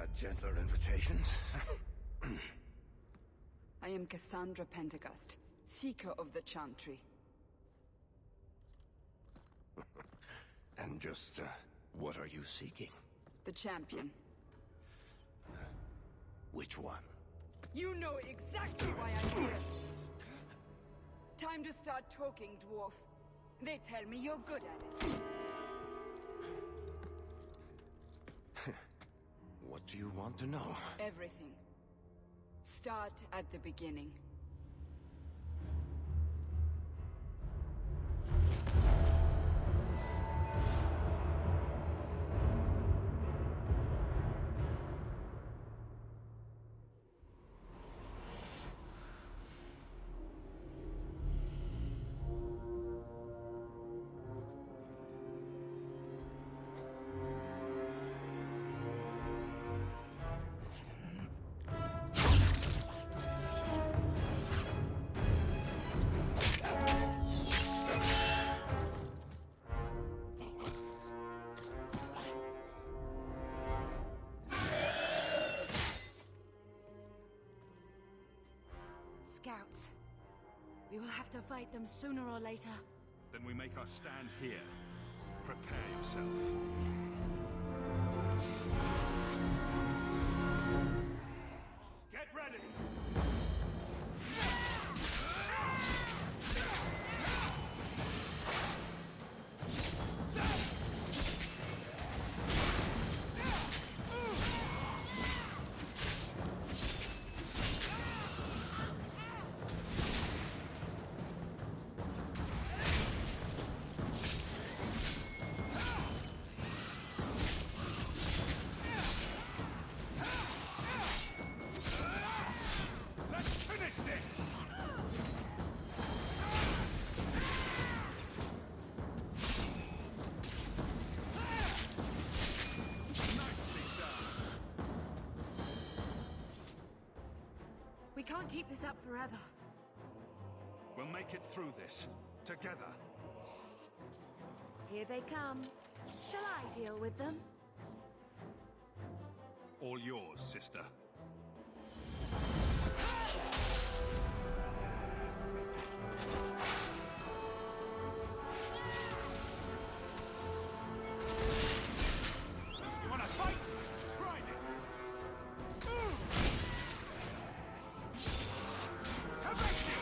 Had gentler invitations? I am Cassandra Pentagust, Seeker of the Chantry. And just, what are you seeking? The champion. Which one? You know exactly why I'm here! Time to start talking, dwarf. They tell me you're good at it. What do you want to know? Everything. Start at the beginning. Scouts. We will have to fight them sooner or later. Then we make our stand here. Prepare yourself. Get ready! We can't keep this up forever. We'll make it through this. Together. Here they come. Shall I deal with them? All yours, sister. You wanna fight? Try it! Come back here!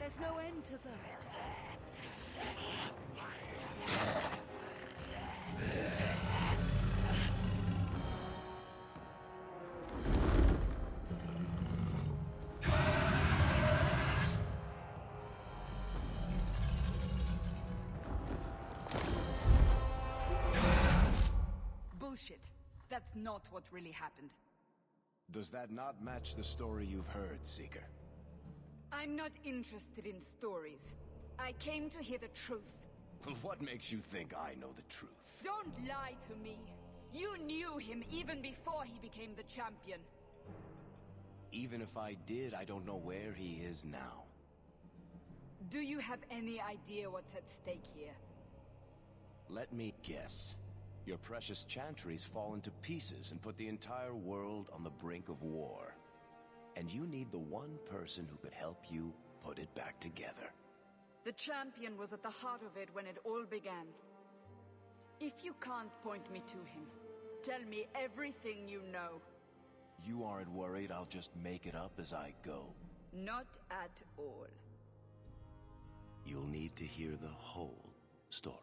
There's no end to them. Bullshit. That's not what really happened. Does that not match the story you've heard, Seeker? I'm not interested in stories. I came to hear the truth. What makes you think I know the truth? Don't lie to me. You knew him even before he became the champion. Even if I did, I don't know where he is now. Do you have any idea what's at stake here? Let me guess. Your precious chantry's fallen to pieces and put the entire world on the brink of war. And you need the one person who could help you put it back together. The champion was at the heart of it when it all began. If you can't point me to him, tell me everything you know. You aren't worried I'll just make it up as I go? Not at all. You'll need to hear the whole story.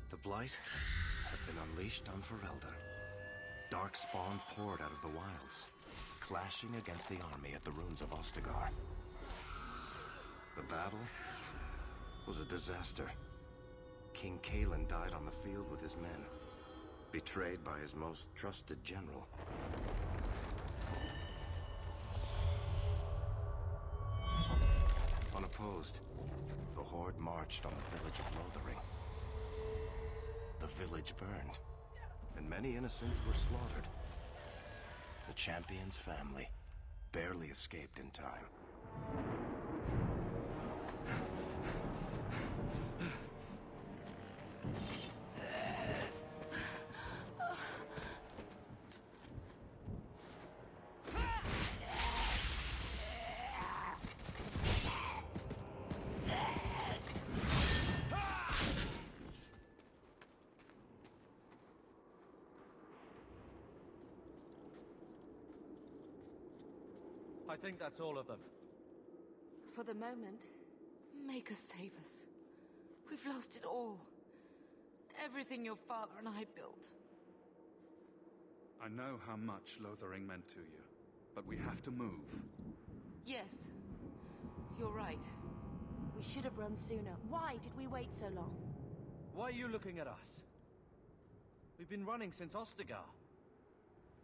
The Blight had been unleashed on Ferelden. Darkspawn poured out of the wilds, clashing against the army at the ruins of Ostagar. The battle was a disaster. King Cailan died on the field with his men, betrayed by his most trusted general. Unopposed, the Horde marched on the village of Lothering. The village burned, and many innocents were slaughtered. The champion's family barely escaped in time. I think that's all of them. For the moment, make us save us. We've lost it all. Everything your father and I built. I know how much Lothering meant to you, but we have to move. Yes, you're right. We should have run sooner. Why did we wait so long? Why are you looking at us? We've been running since Ostagar.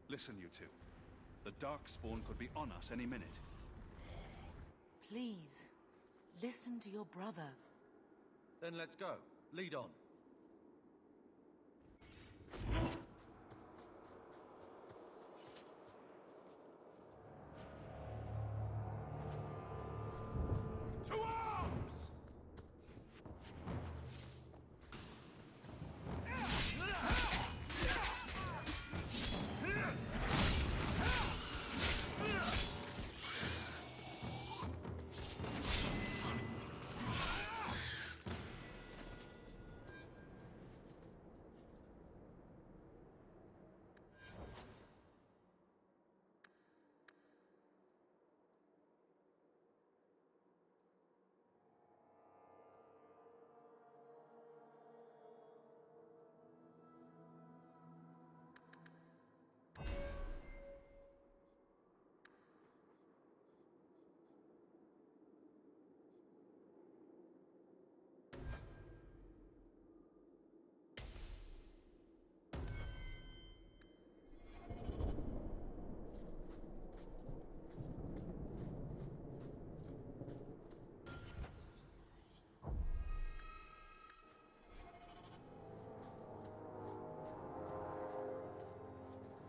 Listen, you two. The Darkspawn could be on us any minute. Please, listen to your brother. Then let's go. Lead on. To arms!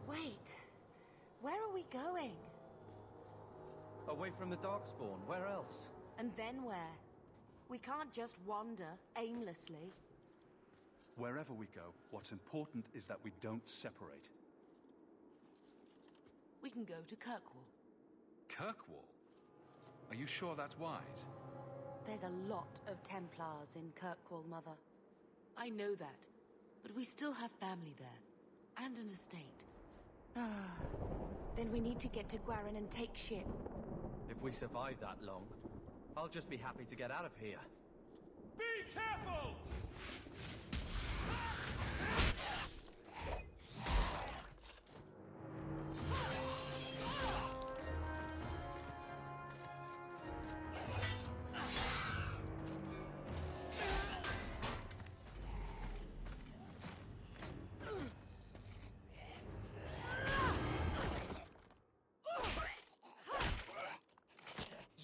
Wait, where are we going? Away from the Darkspawn, where else? And then where? We can't just wander aimlessly. Wherever we go, what's important is that we don't separate. We can go to Kirkwall. Kirkwall? Are you sure that's wise? There's a lot of Templars in Kirkwall, Mother. I know that, but we still have family there, and an estate. Then we need to get to Gwaren and take ship. If we survive that long, I'll just be happy to get out of here. Be careful!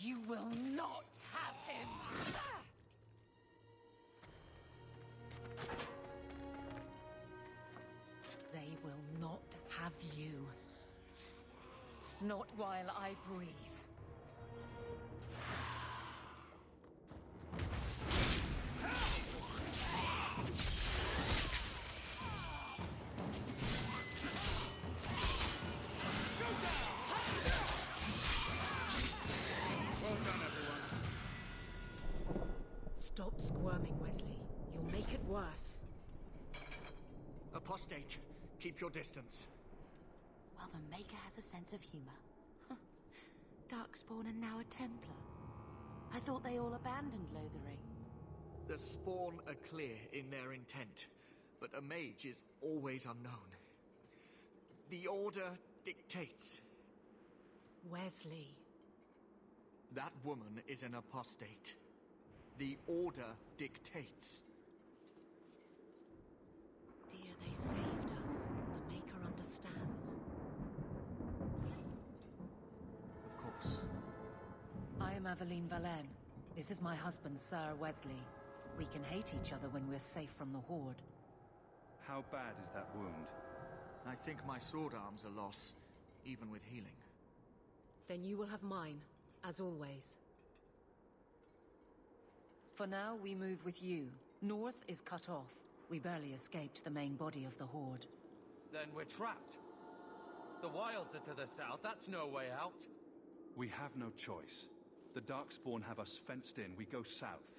You will not have him! They will not have you. Not while I breathe. Well done, everyone. Stop squirming, Wesley. You'll make it worse. Apostate, keep your distance. Well, the Maker has a sense of humor. Darkspawn and now a Templar. I thought they all abandoned Lothering. The Spawn are clear in their intent, but a mage is always unknown. The Order dictates. Wesley. That woman is an apostate. The Order dictates. Dear, they saved us. The Maker understands. Of course. I am Aveline Valenne. This is my husband, Sir Wesley. We can hate each other when we're safe from the Horde. How bad is that wound? I think my sword arm's a loss, even with healing. Then you will have mine, as always. For now, we move with you. North is cut off. We barely escaped the main body of the Horde. Then we're trapped. The Wilds are to the south, that's no way out. We have no choice. The Darkspawn have us fenced in. We go south.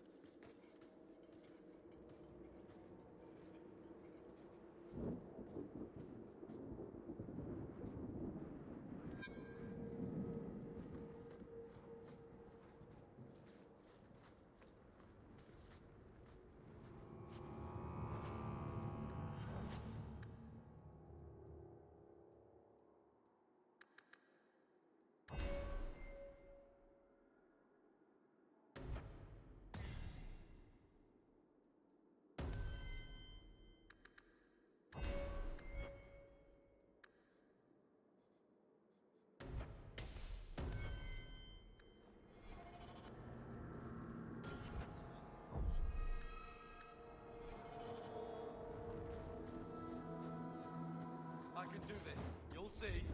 I can do this. You'll see.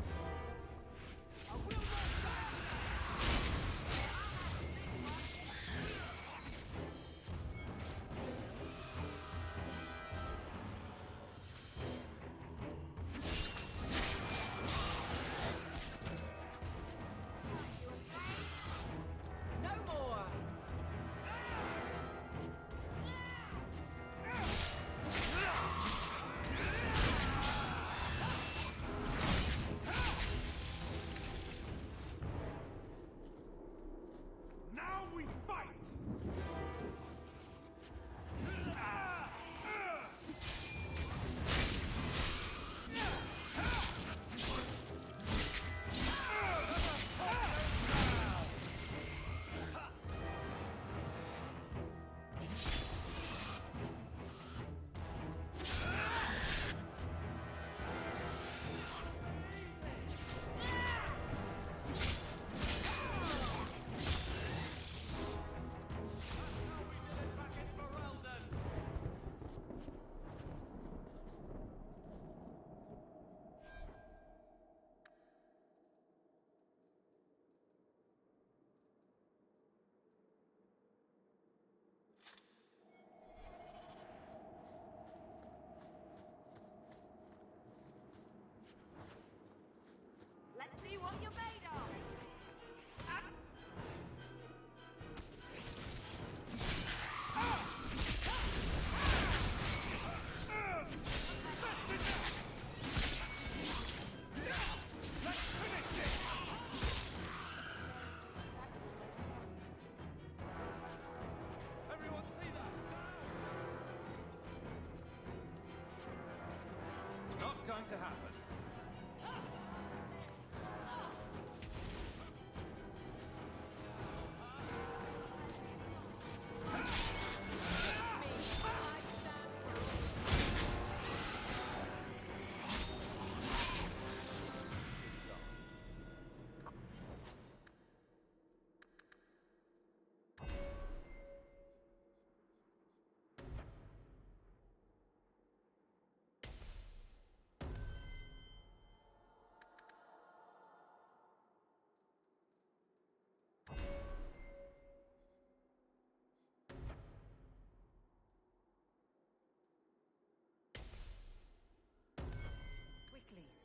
No more!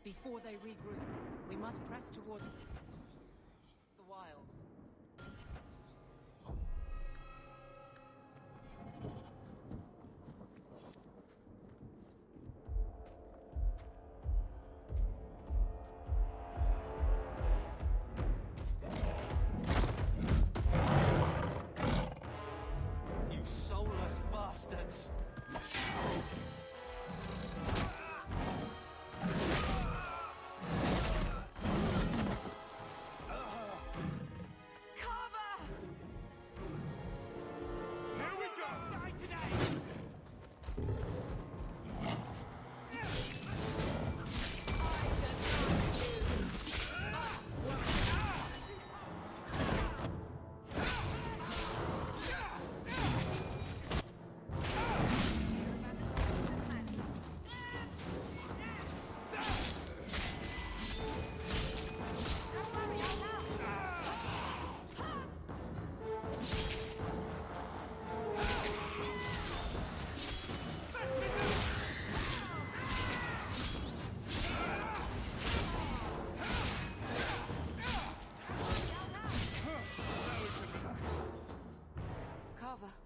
Before they regroup, we must press toward the wilds. You soulless bastards!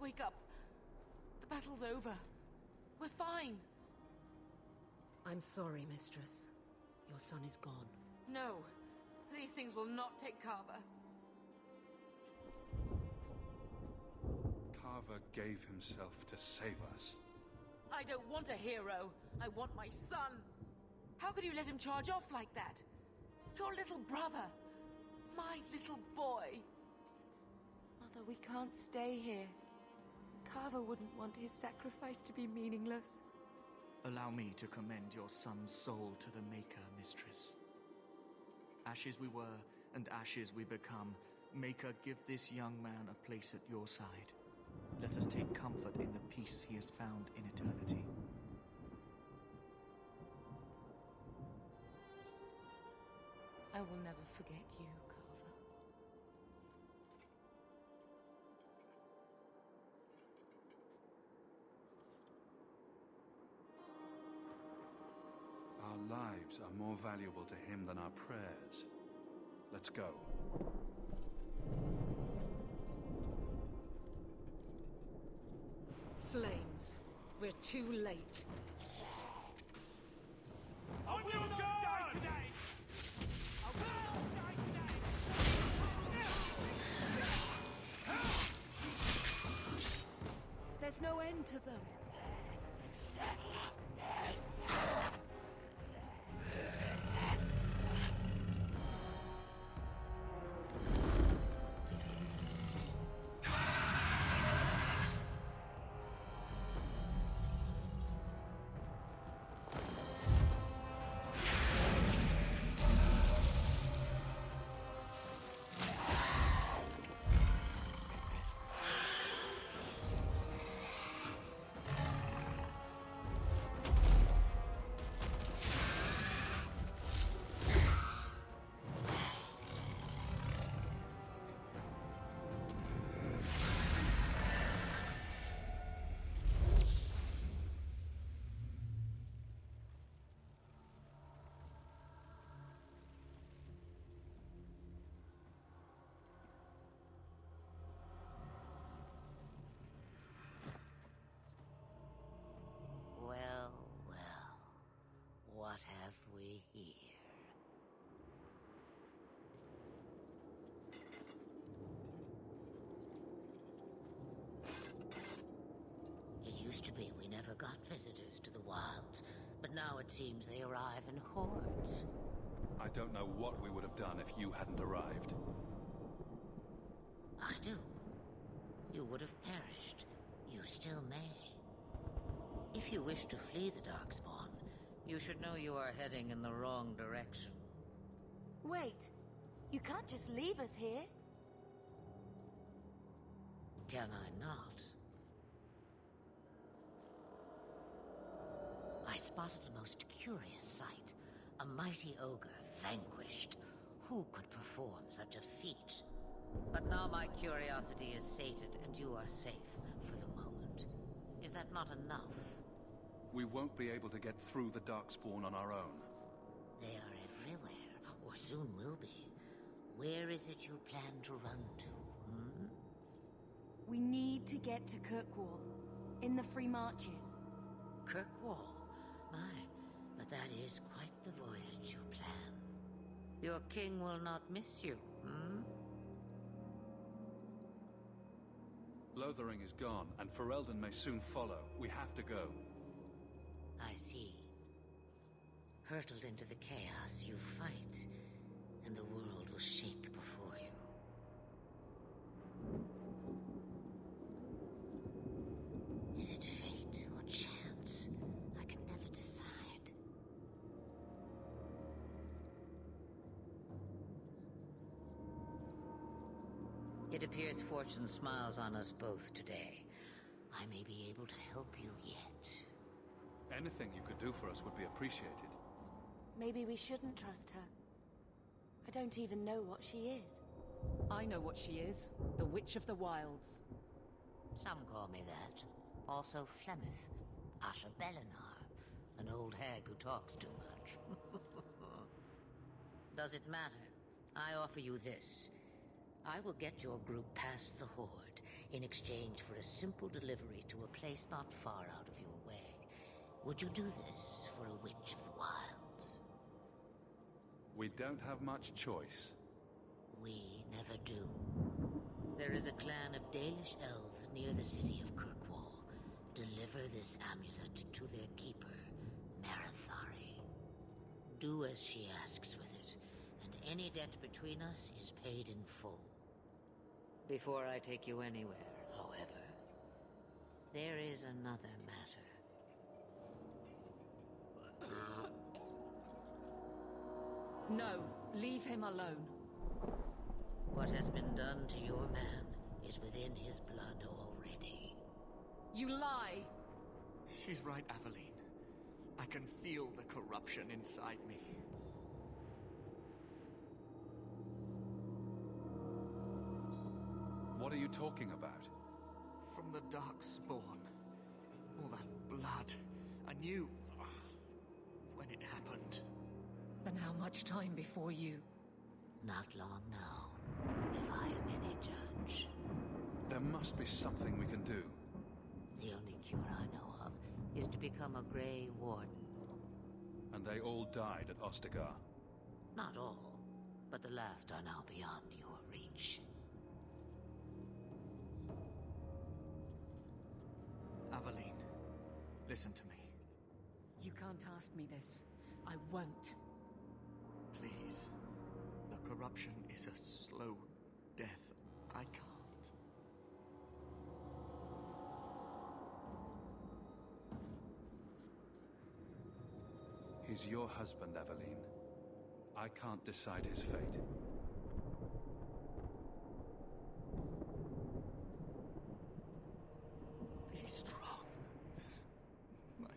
Wake up. The battle's over. We're fine. I'm sorry, Mistress. Your son is gone. No. These things will not take Carver. Carver gave himself to save us. I don't want a hero. I want my son. How could you let him charge off like that? Your little brother. My little boy. Mother, we can't stay here. Carver wouldn't want his sacrifice to be meaningless. Allow me to commend your son's soul to the Maker, Mistress. Ashes we were, and ashes we become. Maker, give this young man a place at your side. Let us take comfort in the peace he has found in eternity. I will never forget you, Carver. Our lives are more valuable to him than our prayers. Let's go. Flames. We're too late. I will not die today! I will not die today! There's no end to them. Well, well, what have we here? It used to be we never got visitors to the wilds, but now it seems they arrive in hordes. I don't know what we would have done if you hadn't arrived. I do. You would have perished. You still may. If you wish to flee the Darkspawn, you should know you are heading in the wrong direction. Wait. You can't just leave us here. Can I not? I spotted a most curious sight. A mighty ogre vanquished. Who could perform such a feat? But now my curiosity is sated and you are safe for the moment. Is that not enough? We won't be able to get through the Darkspawn on our own. They are everywhere, or soon will be. Where is it you plan to run to, hmm? We need to get to Kirkwall, in the Free Marches. Kirkwall? My, but that is quite the voyage you plan. Your king will not miss you, hmm? Lothering is gone, and Ferelden may soon follow. We have to go. I see. Hurtled into the chaos, you fight, and the world will shake before you. Is it fate or chance? I can never decide. It appears fortune smiles on us both today. I may be able to help you yet. Anything you could do for us would be appreciated. Maybe we shouldn't trust her. I don't even know what she is. I know what she is. The Witch of the Wilds. Some call me that. Also Flemeth, Asha Belinar, an old hag who talks too much. Does it matter? I offer you this. I will get your group past the Horde in exchange for a simple delivery to a place not far out of your way. Would you do this for a Witch of the Wilds? We don't have much choice. We never do. There is a clan of Dalish elves near the city of Kirkwall. Deliver this amulet to their keeper, Marithari. Do as she asks with it, and any debt between us is paid in full. Before I take you anywhere, however, there is another matter. No, leave him alone. What has been done to your man is within his blood already. You lie! She's right, Aveline. I can feel the corruption inside me. What are you talking about? From the Darkspawn. All that blood. I knew when it happened. And how much time before you? Not long now, if I am any judge. There must be something we can do. The only cure I know of is to become a Grey Warden. And they all died at Ostagar. Not all, but the last are now beyond your reach. Aveline, listen to me. You can't ask me this. I won't. Please. The corruption is a slow death. I can't. He's your husband, Aveline. I can't decide his fate. Be strong, my love.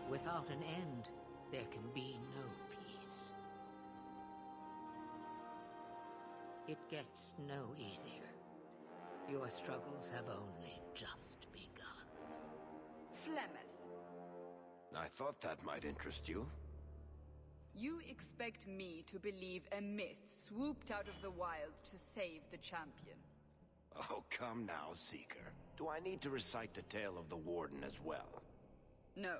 Without an end, there can be no peace. It gets no easier. Your struggles have only just begun. Flemeth, I thought that might interest you. you expect me to believe a myth swooped out of the wild to save the champion? Oh, come now, Seeker. Do I need to recite the tale of the Warden as well? No.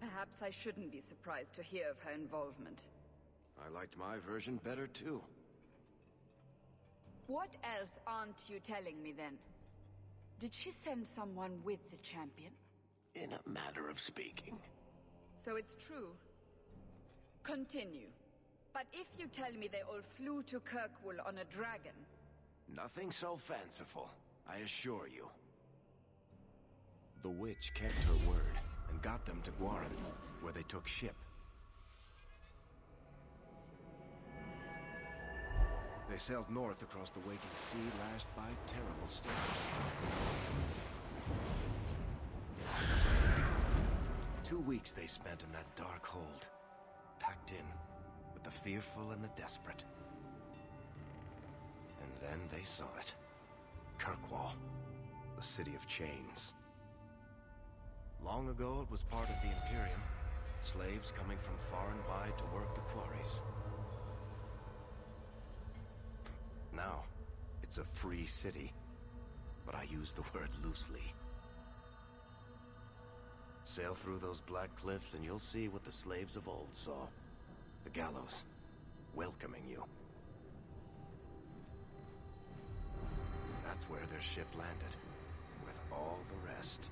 Perhaps I shouldn't be surprised to hear of her involvement. I liked my version better, too. What else aren't you telling me, then? Did she send someone with the champion? In a matter of speaking. So it's true. Continue. But if you tell me they all flew to Kirkwall on a dragon... Nothing so fanciful, I assure you. The witch kept her word and got them to Guaran, where they took ship. They sailed north across the waking sea, lashed by terrible storms. 2 weeks they spent in that dark hold, packed in with the fearful and the desperate. And then they saw it. Kirkwall, the city of chains. Long ago it was part of the Imperium, slaves coming from far and wide to work the quarries. Now, it's a free city, but I use the word loosely. Sail through those black cliffs and you'll see what the slaves of old saw. The gallows, welcoming you. That's where their ship landed, with all the rest.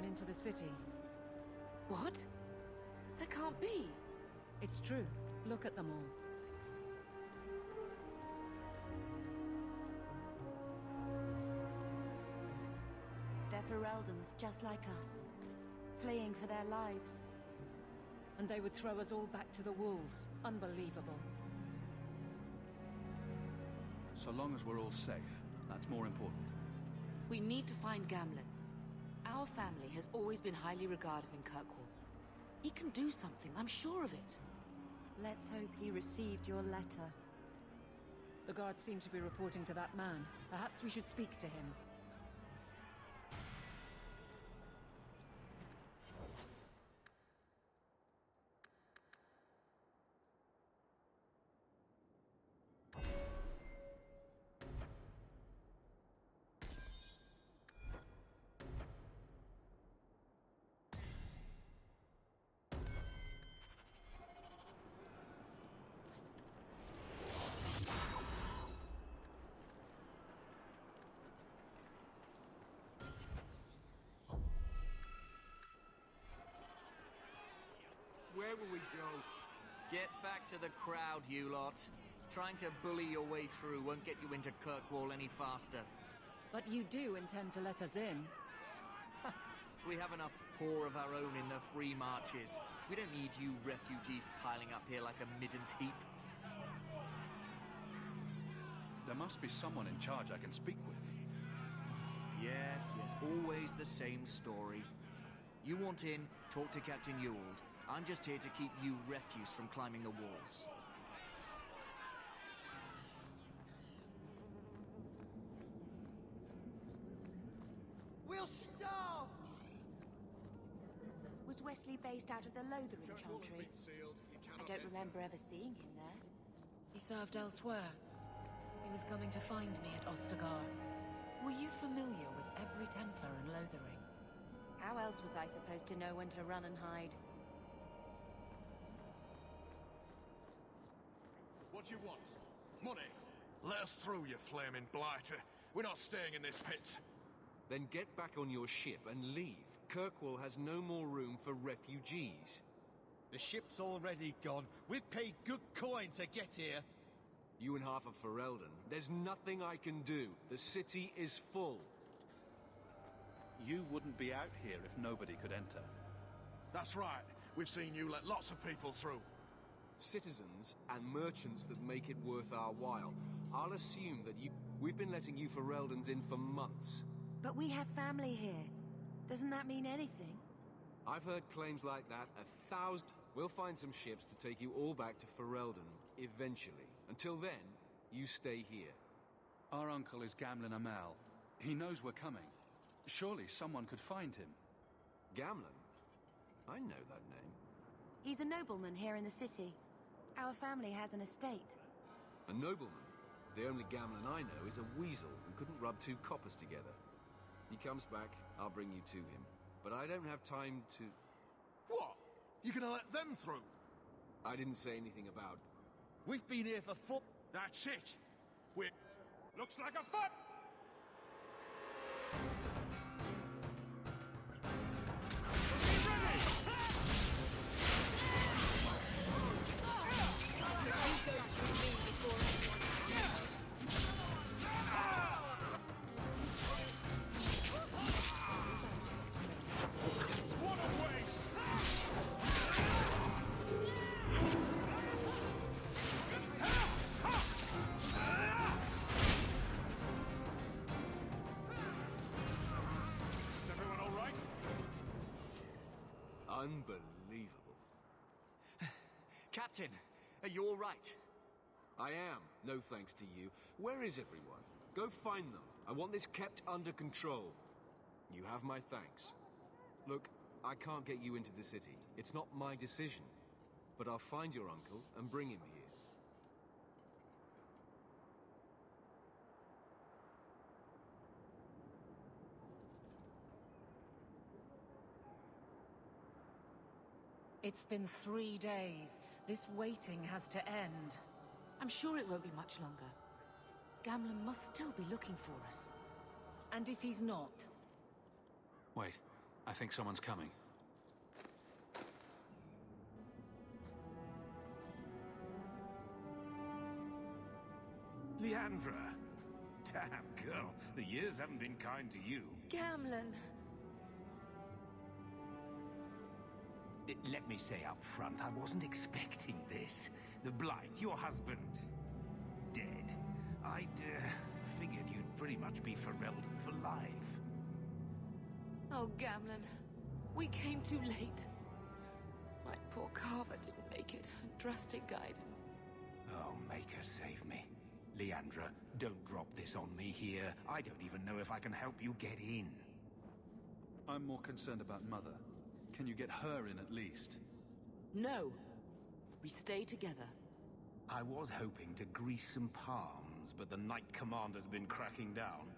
Into the city. What? That can't be. It's true. Look at them all. They're Fereldans, just like us. Fleeing for their lives. And they would throw us all back to the wolves. Unbelievable. So long as we're all safe, that's more important. We need to find Gamlen. Our family has always been highly regarded in Kirkwall. He can do something, I'm sure of it. Let's hope he received your letter. The guards seem to be reporting to that man. Perhaps we should speak to him. Where will we go? Get back to the crowd, you lot. Trying to bully your way through won't get you into Kirkwall any faster. But you do intend to let us in. We have enough poor of our own in the free marches. We don't need you refugees piling up here like a middens heap. There must be someone in charge I can speak with. Yes, always the same story. You want in, talk to Captain Ewald. I'm just here to keep you refuse from climbing the walls. We'll starve! Was Wesley based out of the Lothering Chantry? I don't remember ever seeing him there. He served elsewhere. He was coming to find me at Ostagar. Were you familiar with every Templar in Lothering? How else was I supposed to know when to run and hide? What do you want? Money? Let us through, you flaming blighter. We're not staying in this pit. Then get back on your ship and leave. Kirkwall has no more room for refugees. The ship's already gone. We've paid good coin to get here. You and half of Ferelden. There's nothing I can do. The city is full. You wouldn't be out here if nobody could enter. That's right. We've seen you let lots of people through. Citizens and merchants that make it worth our while. I'll assume that we've been letting you Fereldans in for months. But we have family here. Doesn't that mean anything? I've heard claims like that 1,000... We'll find some ships to take you all back to Ferelden, eventually. Until then, you stay here. Our uncle is Gamlen Amal. He knows we're coming. Surely someone could find him. Gamlen? I know that name. He's a nobleman here in the city. Our family has an estate. A nobleman? The only Gamlen I know is a weasel who couldn't rub 2 coppers together. He comes back, I'll bring you to him. But I don't have time to... What? You gonna let them through? I didn't say anything about... We've been here for foot. That's it. We're... Looks like a foot! Unbelievable. Captain, are you all right? I am, no thanks to you. Where is everyone? Go find them. I want this kept under control. You have my thanks. Look, I can't get you into the city. It's not my decision. But I'll find your uncle and bring him here. It's been 3 days. This waiting has to end. I'm sure it won't be much longer. Gamlen must still be looking for us. And if he's not? Wait, I think someone's coming. Leandra! Damn, girl, the years haven't been kind to you. Gamlen! Let me say up front, I wasn't expecting this. The Blight, your husband, dead. I'd figured you'd pretty much be Ferelden for life. Oh, Gamlen. We came too late. My poor Carver didn't make it, and Drastic guide. Oh, Maker, save me. Leandra, don't drop this on me here. I don't even know if I can help you get in. I'm more concerned about Mother. Can you get her in at least? No. We stay together. I was hoping to grease some palms, but the Knight Commander's been cracking down.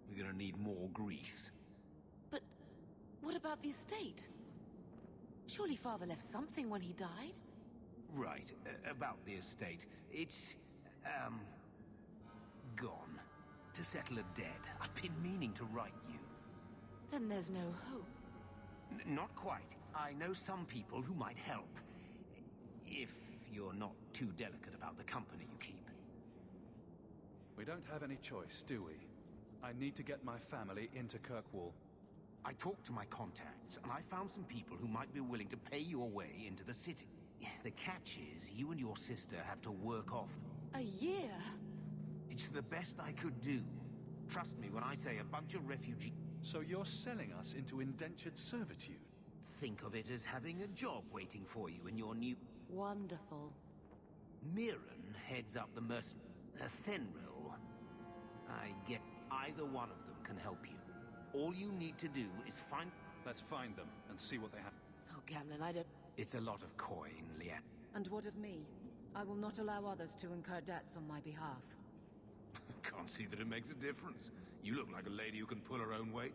We're gonna need more grease. But what about the estate? Surely Father left something when he died? Right, about the estate. It's, gone. To settle a debt. I've been meaning to write you. Then there's no hope. Not quite. I know some people who might help. If you're not too delicate about the company you keep. We don't have any choice, do we? I need to get my family into Kirkwall. I talked to my contacts, and I found some people who might be willing to pay your way into the city. The catch is, you and your sister have to work off them. A year? It's the best I could do. Trust me when I say a bunch of refugees... So you're selling us into indentured servitude? Think of it as having a job waiting for you in your new... Wonderful. Mirren heads up the Thenril. I get either one of them can help you. All you need to do is find... Let's find them and see what they have. Oh, Gamlen, I don't... It's a lot of coin, Leanne. And what of me? I will not allow others to incur debts on my behalf. Can't see that it makes a difference. You look like a lady who can pull her own weight.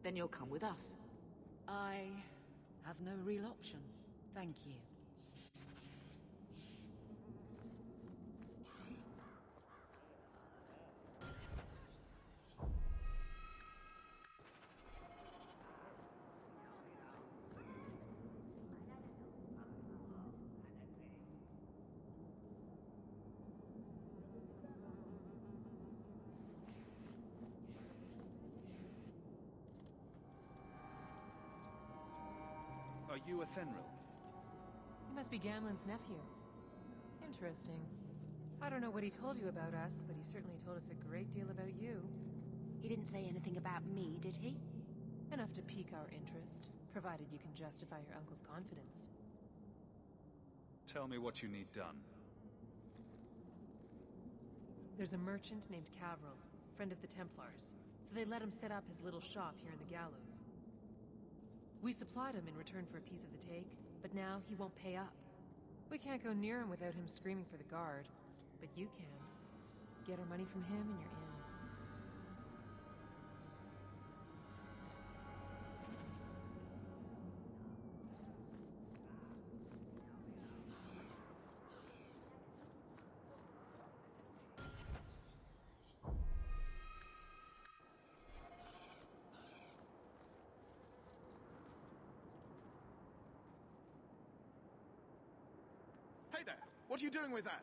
Then you'll come with us. I have no real option. Thank you. Are you a Thenril? He must be Gamlen's nephew. Interesting. I don't know what he told you about us, but he certainly told us a great deal about you. He didn't say anything about me, did he? Enough to pique our interest, provided you can justify your uncle's confidence. Tell me what you need done. There's a merchant named Cavril, friend of the Templars, so they let him set up his little shop here in the Gallows. We supplied him in return for a piece of the take, but now he won't pay up. We can't go near him without him screaming for the guard, but you can. Get our money from him and you're in. Hey there! What are you doing with that?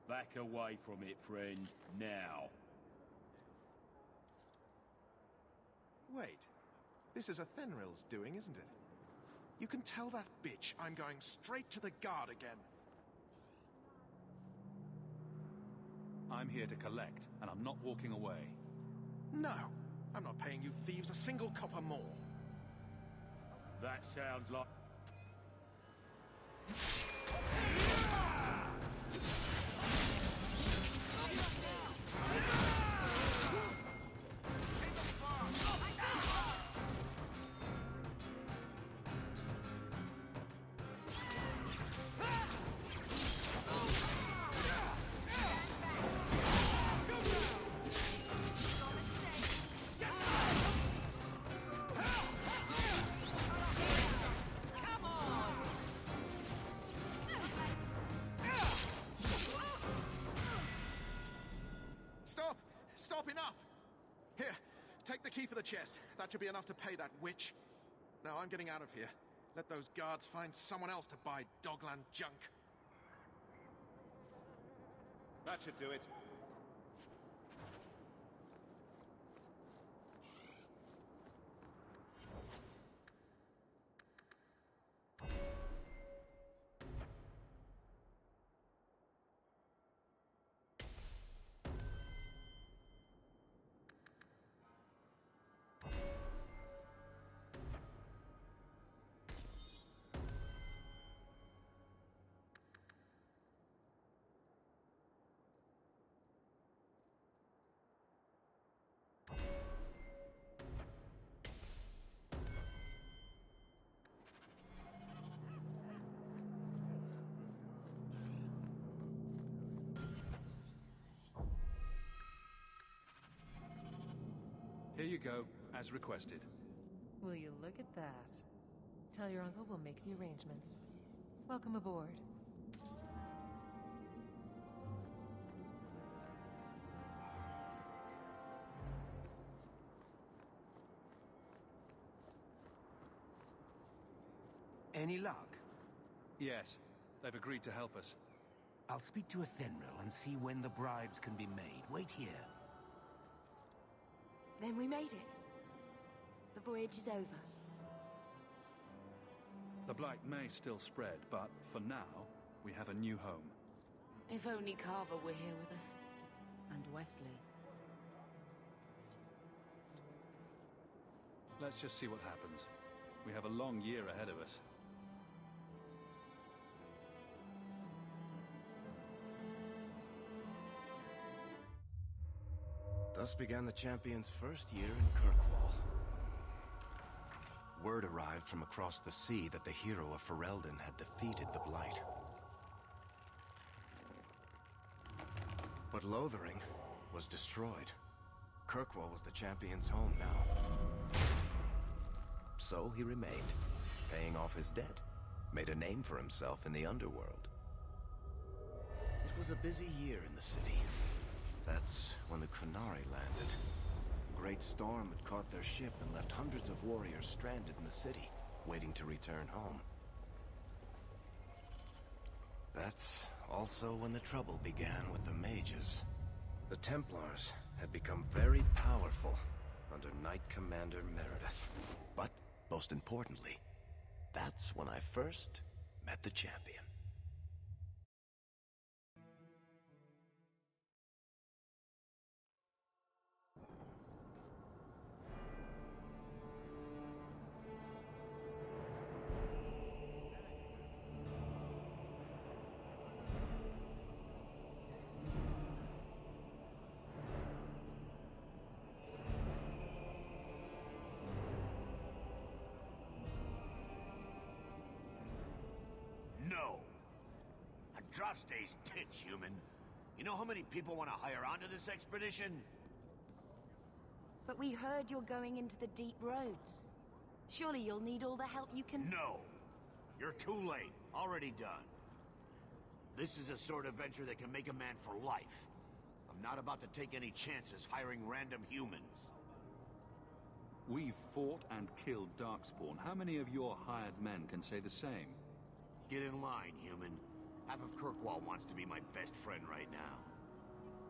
Back away from it, friend. Now. Wait. This is a Fenrir's doing, isn't it? You can tell that bitch I'm going straight to the guard again. I'm here to collect, and I'm not walking away. No! I'm not paying you thieves a single copper more. That sounds like... Stop, enough! Here, take the key for the chest. That should be enough to pay that witch. Now I'm getting out of here. Let those guards find someone else to buy Dogland junk. That should do it. Here you go, as requested. Will you look at that? Tell your uncle we'll make the arrangements. Welcome aboard. Any luck? Yes, they've agreed to help us. I'll speak to Athenril and see when the bribes can be made. Wait here. Then we made it. The voyage is over. The Blight may still spread, but for now, we have a new home. If only Carver were here with us. And Wesley. Let's just see what happens. We have a long year ahead of us. Thus began the champion's first year in Kirkwall. Word arrived from across the sea that the hero of Ferelden had defeated the Blight. But Lothering was destroyed. Kirkwall was the champion's home now. So he remained, paying off his debt, made a name for himself in the underworld. It was a busy year in the city. That's when the Qunari landed. A great storm had caught their ship and left hundreds of warriors stranded in the city, waiting to return home. That's also when the trouble began with the mages. The Templars had become very powerful under Knight Commander Meredith. But, most importantly, that's when I first met the champion. Prostate's tits, human. You know how many people want to hire onto this expedition? But we heard you're going into the deep roads. Surely you'll need all the help you can... No! You're too late. Already done. This is a sort of venture that can make a man for life. I'm not about to take any chances hiring random humans. We've fought and killed Darkspawn. How many of your hired men can say the same? Get in line, human. Half of Kirkwall wants to be my best friend right now.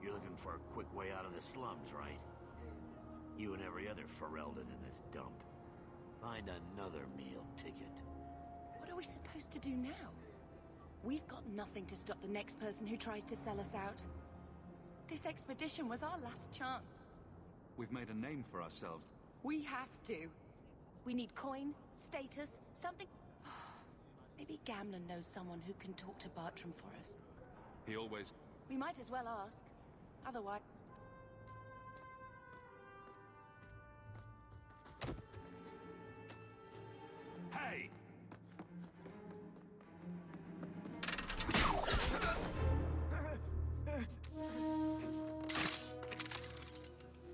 You're looking for a quick way out of the slums, right? You and every other Ferelden in this dump. Find another meal ticket. What are we supposed to do now? We've got nothing to stop the next person who tries to sell us out. This expedition was our last chance. We've made a name for ourselves. We have to. We need coin, status, something... Maybe Gamlen knows someone who can talk to Bartram for us. He always... We might as well ask. Otherwise... Hey!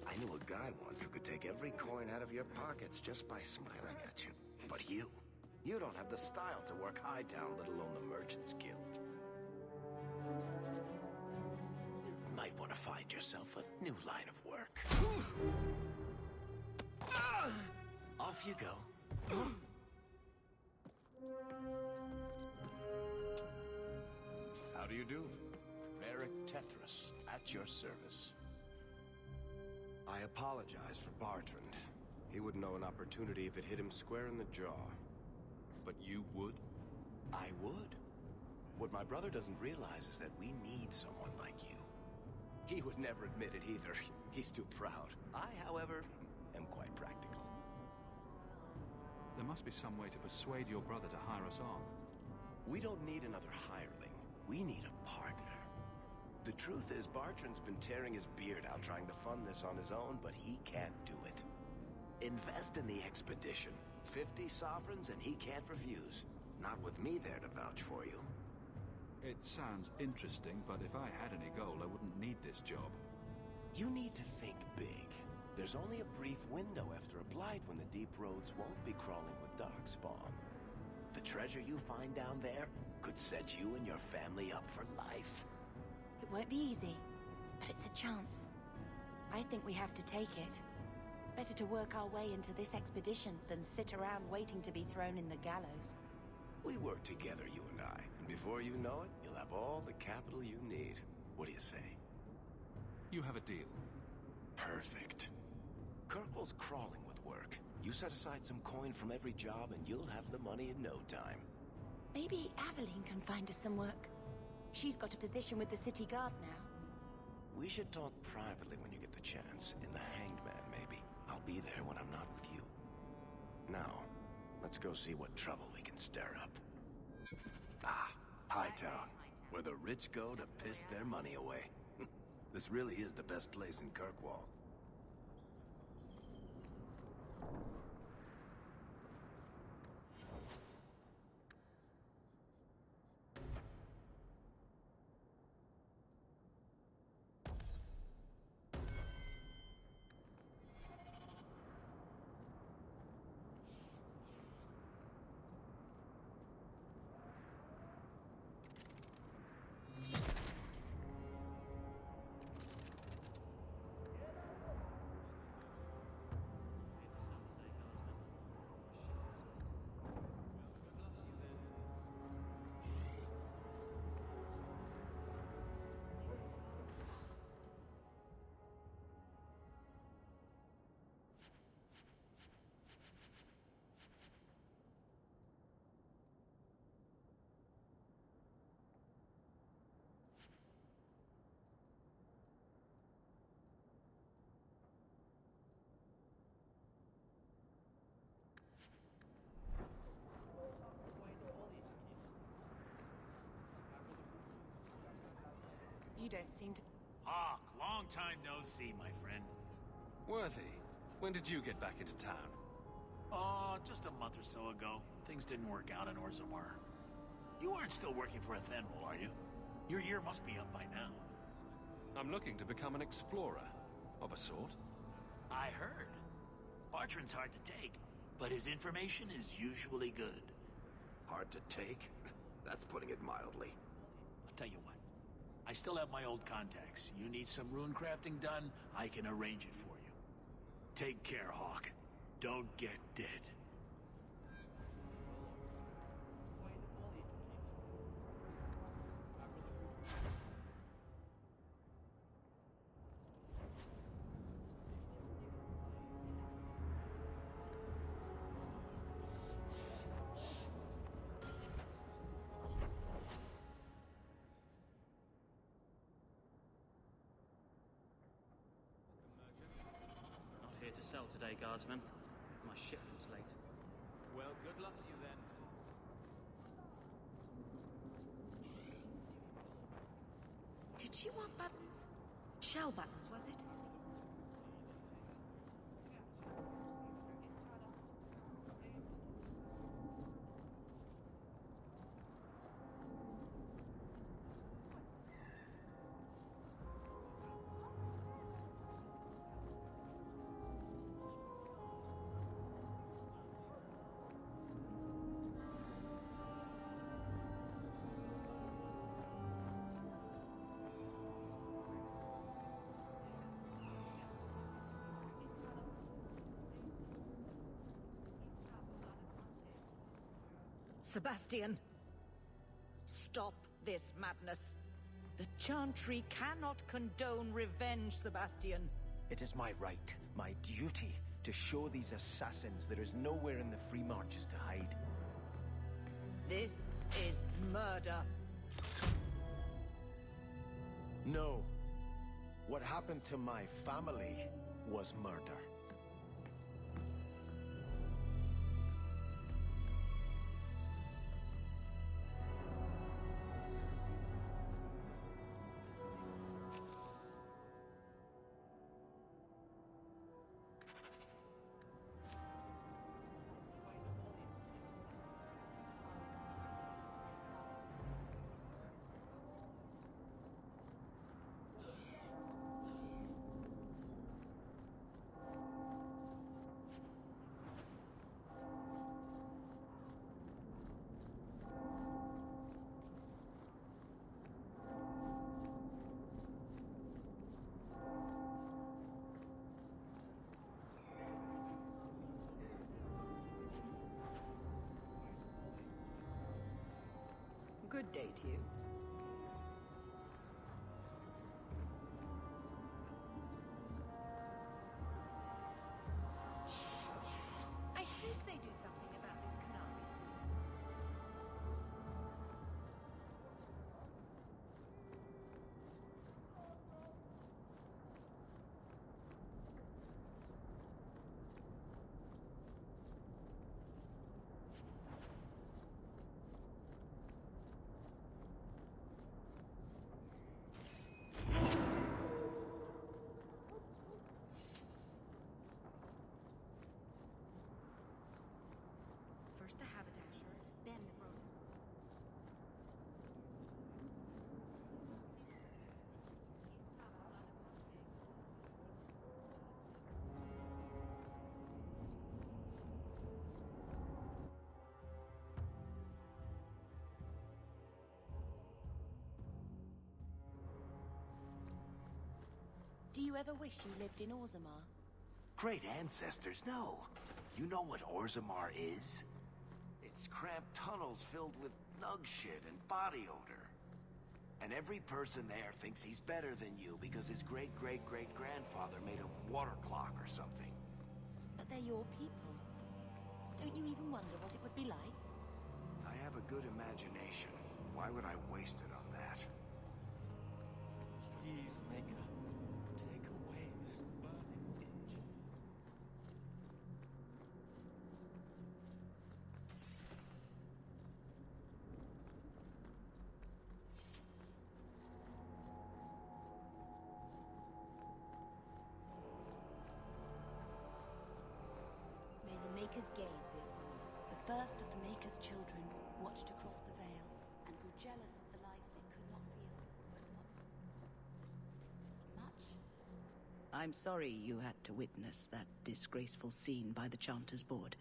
I knew a guy once who could take every coin out of your pockets just by smiling at you. But you don't have the style to work Hightown, let alone the Merchant's Guild. You might want to find yourself a new line of work. Off you go. How do you do? Varric Tethras, at your service. I apologize for Bartrand. He wouldn't know an opportunity if it hit him square in the jaw. But you would? I would. What my brother doesn't realize is that we need someone like you. He would never admit it either. He's too proud. I, however, am quite practical. There must be some way to persuade your brother to hire us on. We don't need another hireling. We need a partner. The truth is, Bartrand's been tearing his beard out trying to fund this on his own, but he can't do it. Invest in the expedition. 50 sovereigns and he can't refuse. Not with me there to vouch for you. It sounds interesting, but if I had any gold, I wouldn't need this job. You need to think big. There's only a brief window after a blight when the deep roads won't be crawling with Darkspawn. The treasure you find down there could set you and your family up for life. It won't be easy, but it's a chance. I think we have to take it. Better to work our way into this expedition than sit around waiting to be thrown in the gallows. We work together, you and I, and before you know it, you'll have all the capital you need. What do you say? You have a deal. Perfect. Kirkwall's crawling with work. You set aside some coin from every job and you'll have the money in no time. Maybe Aveline can find us some work. She's got a position with the city guard now. We should talk privately when you get the chance. In the Hanged Man, maybe. I'll be there when I'm not with you. Now, let's go see what trouble we can stir up. Ah, Hightown, where the rich go to piss their money away. This really is the best place in Kirkwall. You don't seem to... Hawk, long time no see, my friend. Worthy, when did you get back into town? Oh, just a month or so ago. Things didn't work out in Orzammar. You aren't still working for Athenwell, are you? Your year must be up by now. I'm looking to become an explorer, of a sort. I heard. Bartrand's hard to take, but his information is usually good. Hard to take? That's putting it mildly. I'll tell you what. I still have my old contacts. You need some rune crafting done, I can arrange it for you. Take care, Hawk. Don't get dead. Not here to sell today, guardsman. My shipment's late. Well, good luck to you then. Did you want buttons? Shell buttons, was it? Sebastian! Stop this madness. The Chantry cannot condone revenge, Sebastian. It is my right, my duty, to show these assassins there is nowhere in the Free Marches to hide. This is murder. No. What happened to my family was murder. Good day to you. I hope they do something about this Kanavi soon. First the haberdasher, then the grocer. Do you ever wish you lived in Orzammar? Great ancestors, no. You know what Orzammar is? It's cramped tunnels filled with nug shit and body odor. And every person there thinks he's better than you because his great-great-great-grandfather made a water clock or something. But they're your people. Don't you even wonder what it would be like? I have a good imagination. Why would I waste it on that? Peacemaker, take away this burning ditch. May the Maker's gaze be upon you. The first of the Maker's children watched across the veil and grew jealous of the life they could not feel. I'm sorry you had to witness that disgraceful scene by the Chanter's Board.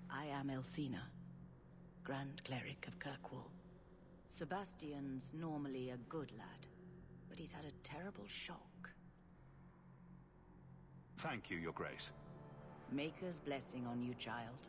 I am Elthina, Grand Cleric of Kirkwall. Sebastian's normally a good lad, but he's had a terrible shock. Thank you, Your Grace. Maker's blessing on you, child.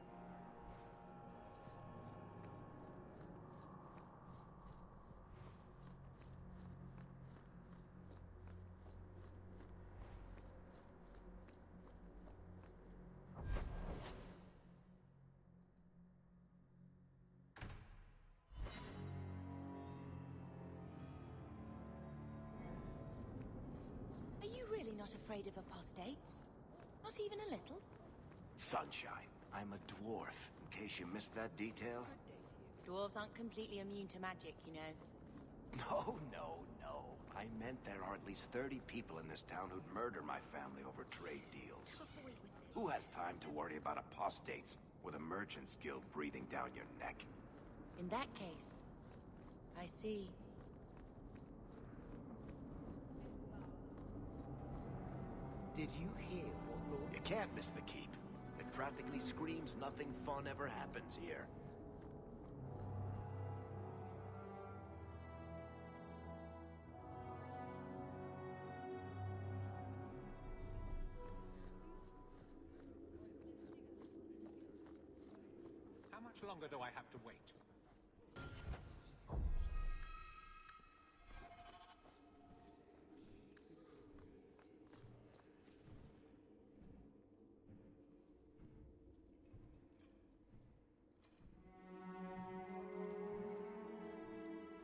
Are you really not afraid of apostates? Not even a little? Sunshine, I'm a dwarf, in case you missed that detail. Dwarves aren't completely immune to magic, you know. No. I meant there are at least 30 people in this town who'd murder my family over trade deals. Who has time to worry about apostates with a merchant's guild breathing down your neck? In that case, I see. Did you hear what Lord... You can't miss the keep. It practically screams nothing fun ever happens here. How much longer do I have to wait?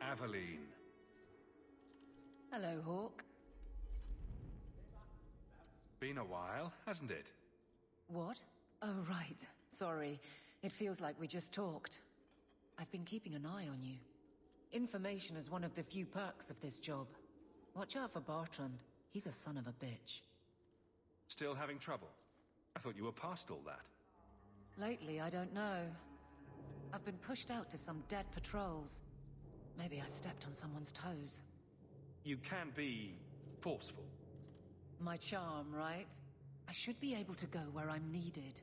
Aveline. Hello, Hawk. Been a while, hasn't it? What? Oh, right. Sorry. It feels like we just talked. I've been keeping an eye on you. Information is one of the few perks of this job. Watch out for Bartrand. He's a son of a bitch. Still having trouble? I thought you were past all that. Lately, I don't know. I've been pushed out to some dead patrols. Maybe I stepped on someone's toes. You can be forceful. My charm, right? I should be able to go where I'm needed.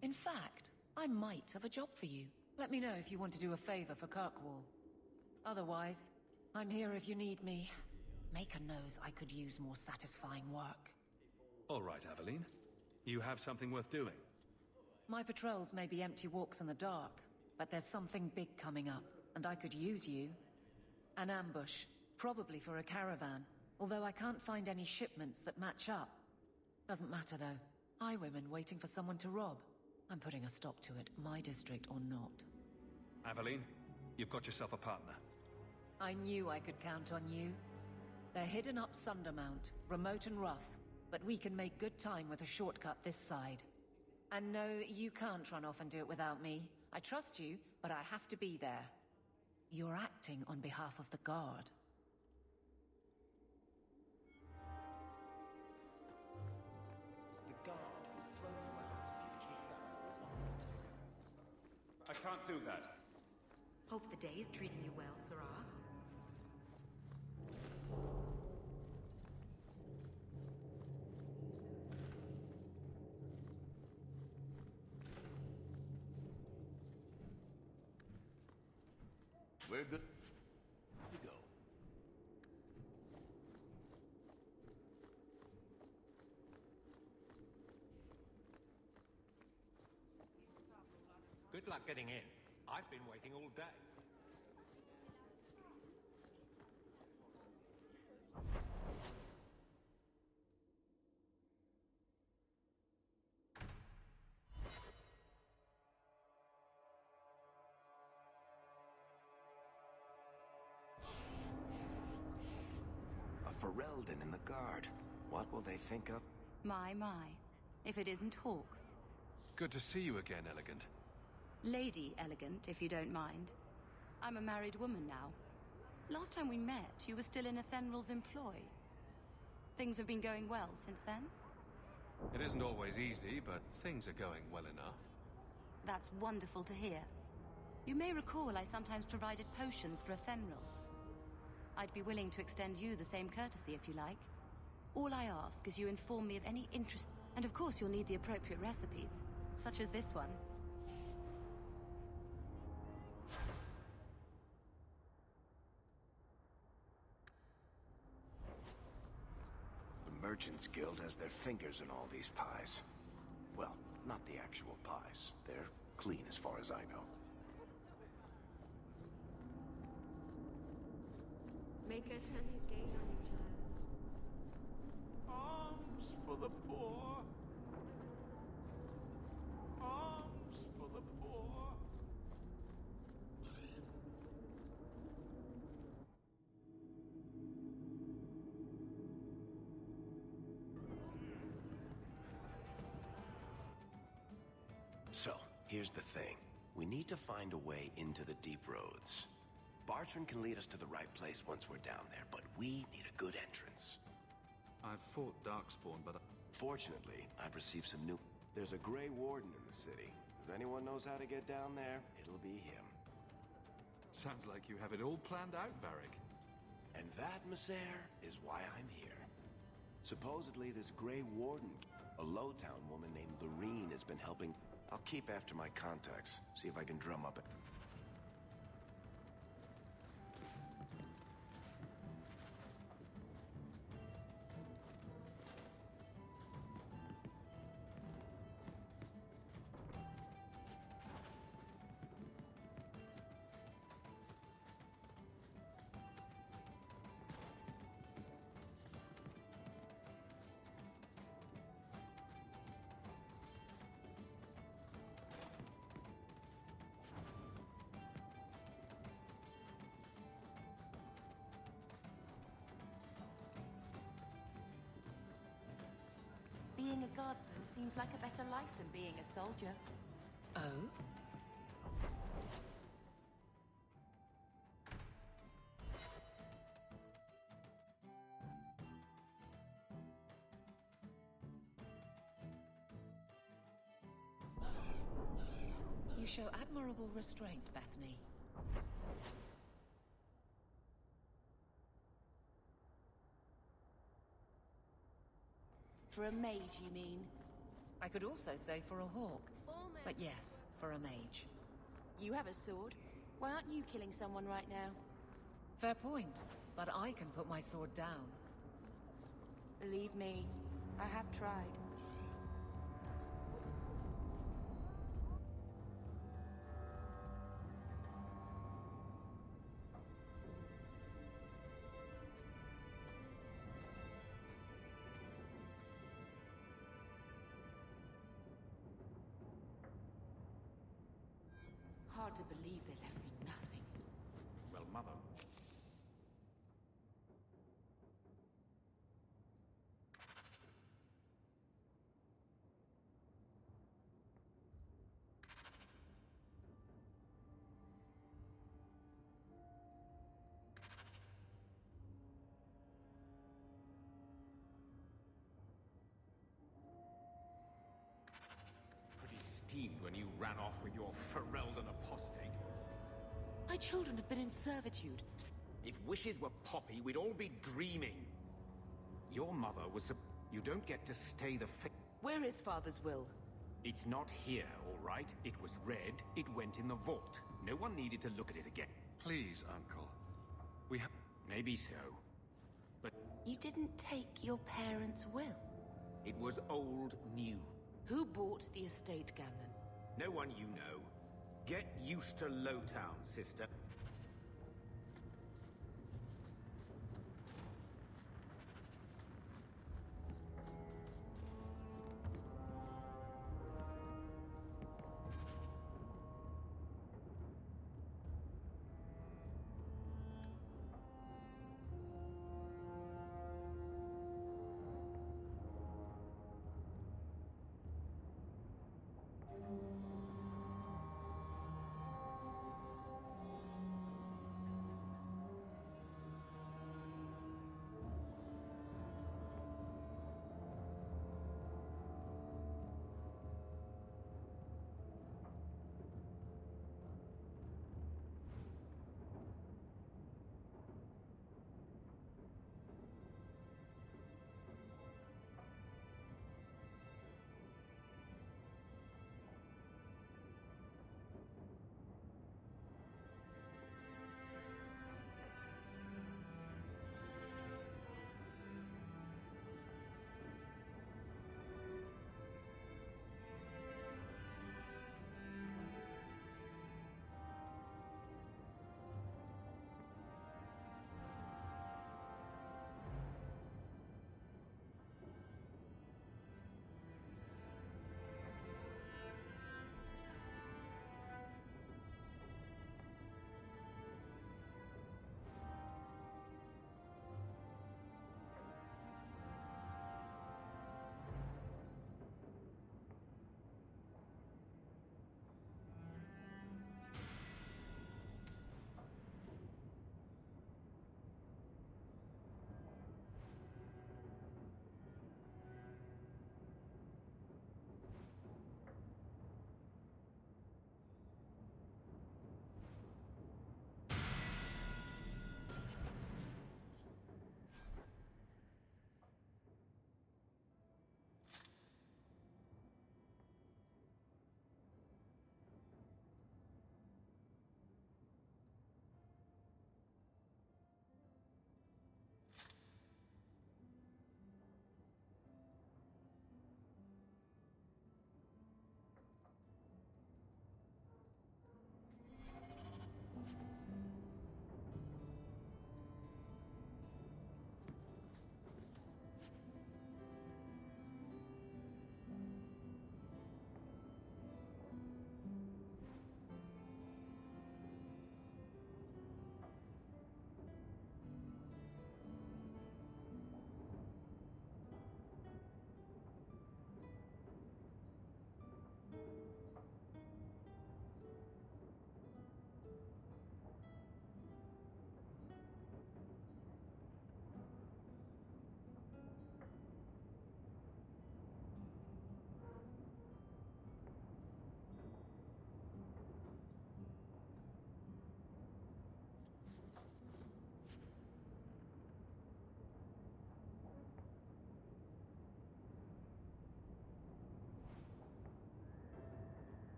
In fact, I might have a job for you. Let me know if you want to do a favor for Kirkwall. Otherwise, I'm here if you need me. Maker knows I could use more satisfying work. All right, Aveline. You have something worth doing. My patrols may be empty walks in the dark, but there's something big coming up, and I could use you. An ambush, probably for a caravan, although I can't find any shipments that match up. Doesn't matter, though. Highwaymen waiting for someone to rob. I'm putting a stop to it, my district or not. Aveline, you've got yourself a partner. I knew I could count on you. They're hidden up Sundermount, remote and rough, but we can make good time with a shortcut this side. And no, you can't run off and do it without me. I trust you, but I have to be there. You're acting on behalf of the Guard. The Guard will throw you out if you kick that. I can't do that. Hope the day's treating you well, Sirrah. We're good. We go. Good luck getting in. I've been waiting all day. A Ferelden in the Guard. What will they think of? My. If it isn't Hawk. Good to see you again, Elegant. Lady Elegant, if you don't mind. I'm a married woman now. Last time we met, you were still in Athenral's employ. Things have been going well since then? It isn't always easy, but things are going well enough. That's wonderful to hear. You may recall I sometimes provided potions for Athenral. I'd be willing to extend you the same courtesy if you like. All I ask is you inform me of any interest... And of course you'll need the appropriate recipes, such as this one. The Merchants Guild has their fingers in all these pies. Well, not the actual pies. They're clean as far as I know. Make her turn his gaze on you, child. Arms for the poor. Arms for the poor. So, here's the thing. We need to find a way into the Deep Roads. Bartrand can lead us to the right place once we're down there, but we need a good entrance. I've fought Darkspawn, but... Fortunately, I've received some new... There's a Grey Warden in the city. If anyone knows how to get down there, it'll be him. Sounds like you have it all planned out, Varric. And that, Messer, is why I'm here. Supposedly, this Grey Warden, a Lowtown woman named Lorene, has been helping... I'll keep after my contacts, see if I can drum up it. Being a guardsman seems like a better life than being a soldier. Oh? You show admirable restraint, Bethany. For a mage, you mean? I could also say for a hawk. But yes, for a mage. You have a sword. Why aren't you killing someone right now? Fair point, but I can put my sword down. Believe me, I have tried. Hard to believe they left me nothing. Well, Mother. Pretty steamed when you ran off with your Ferelden apostate. My children have been in servitude. If wishes were poppy, we'd all be dreaming. Your mother was... You don't get to stay the fate. Where is Father's will? It's not here, all right? It was read, it went in the vault. No one needed to look at it again. Please, Uncle. We have... Maybe so. But You didn't take your parents' will. it was old new. Who bought the estate, Gamlen? No one you know. Get used to Lowtown, sister.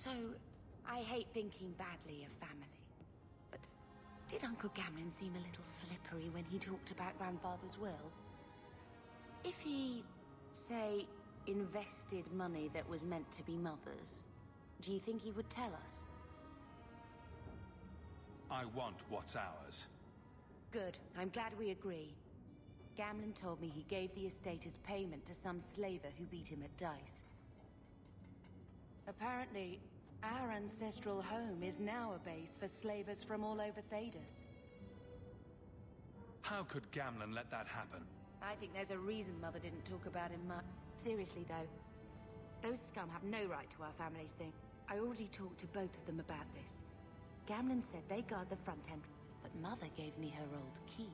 So, I hate thinking badly of family. But did Uncle Gamlin seem a little slippery when he talked about Grandfather's will? If he, say, invested money that was meant to be Mother's, do you think he would tell us? I want what's ours. Good. I'm glad we agree. Gamlin told me he gave the estate as payment to some slaver who beat him at dice. Apparently, our ancestral home is now a base for slavers from all over Thedas. How could Gamlin let that happen? I think there's a reason Mother didn't talk about him much. Seriously, though. Those scum have no right to our family's thing. I already talked to both of them about this. Gamlin said they guard the front end, but Mother gave me her old key.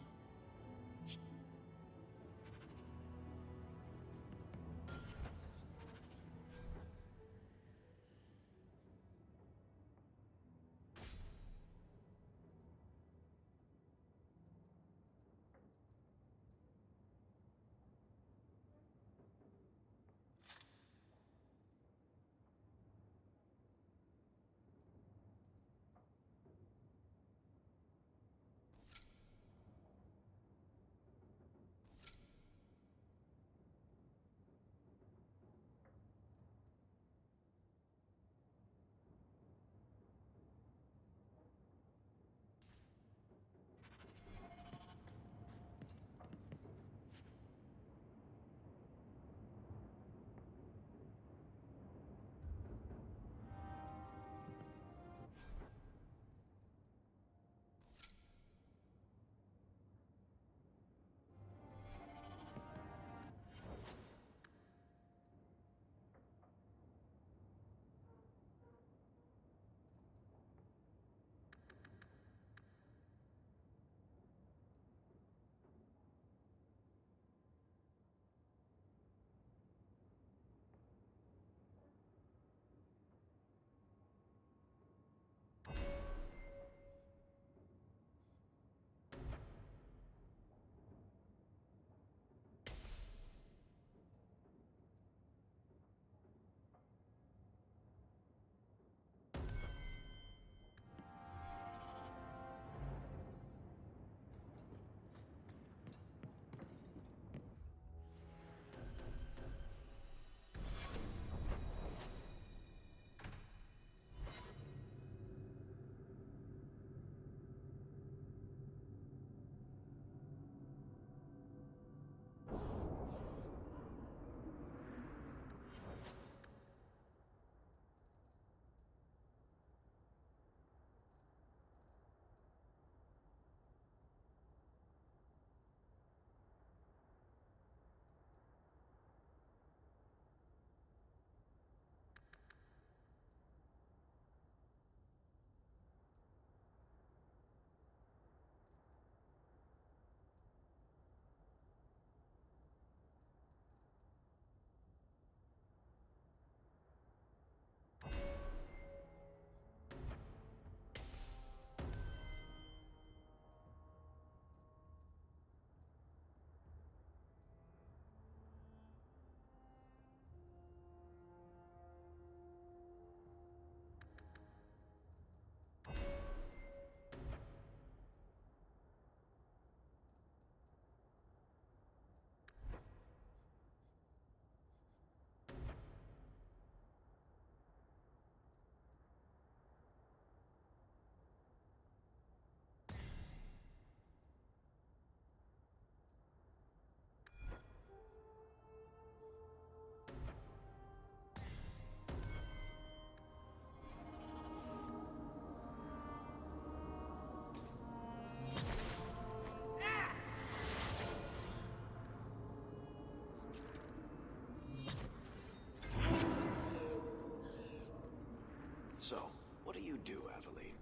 So, what do you do, Aveline?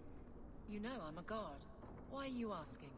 You know I'm a guard. Why are you asking?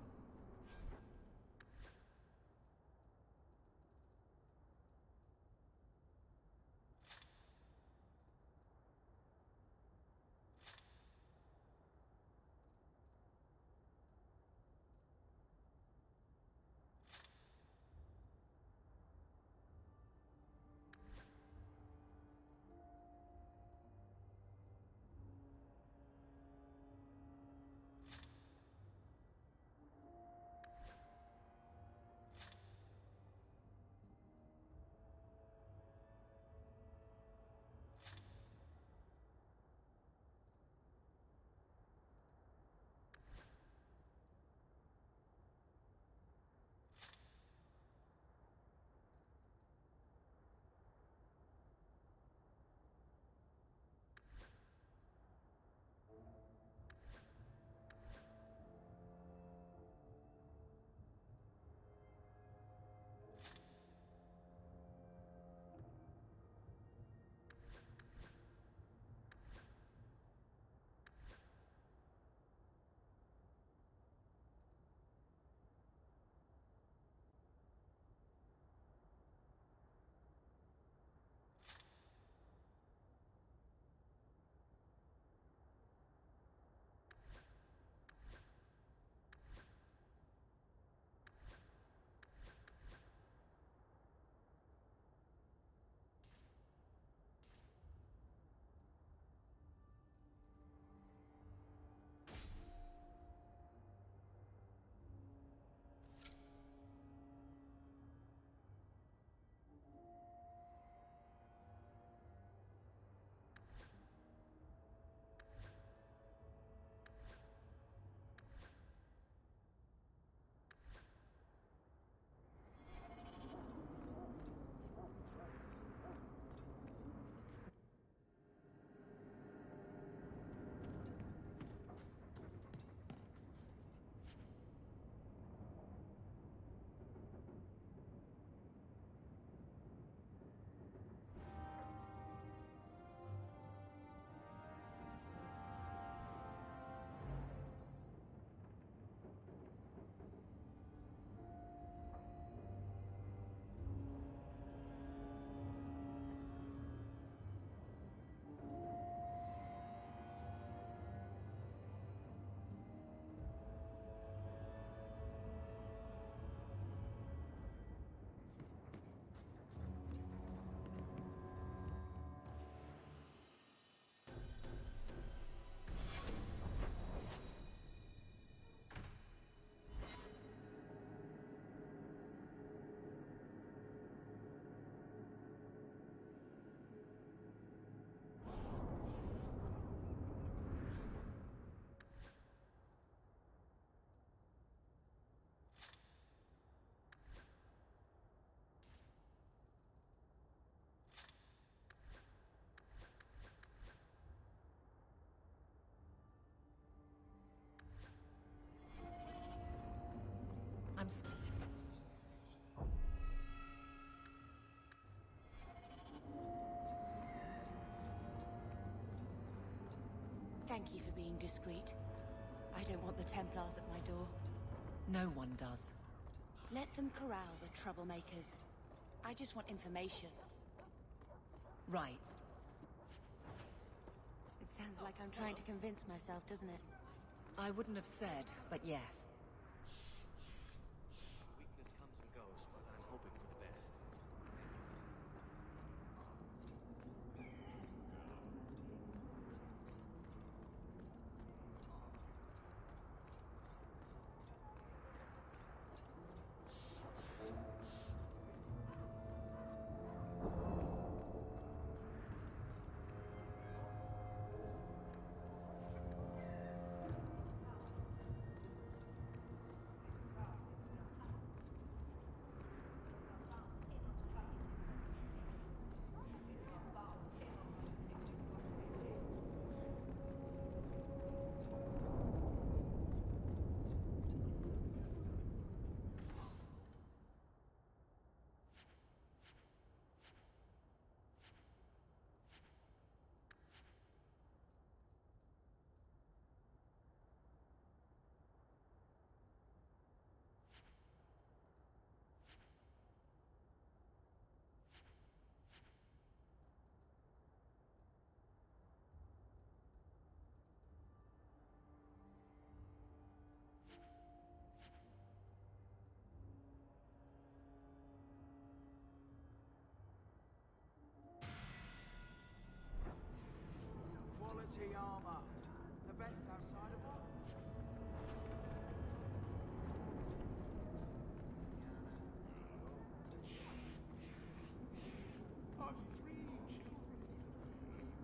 Thank you for being discreet. I don't want the Templars at my door. No one does. Let them corral the troublemakers. I just want information. Right. It sounds like I'm trying to convince myself, doesn't it? I wouldn't have said, but yes. Weakness comes and goes, but I'm hoping for the best. Quality armor. The best outside of what? I've 3 children to feed.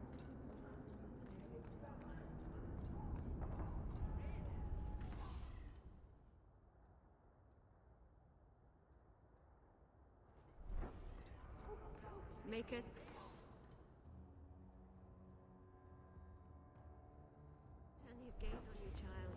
Make it. Turn these gaze on you, child.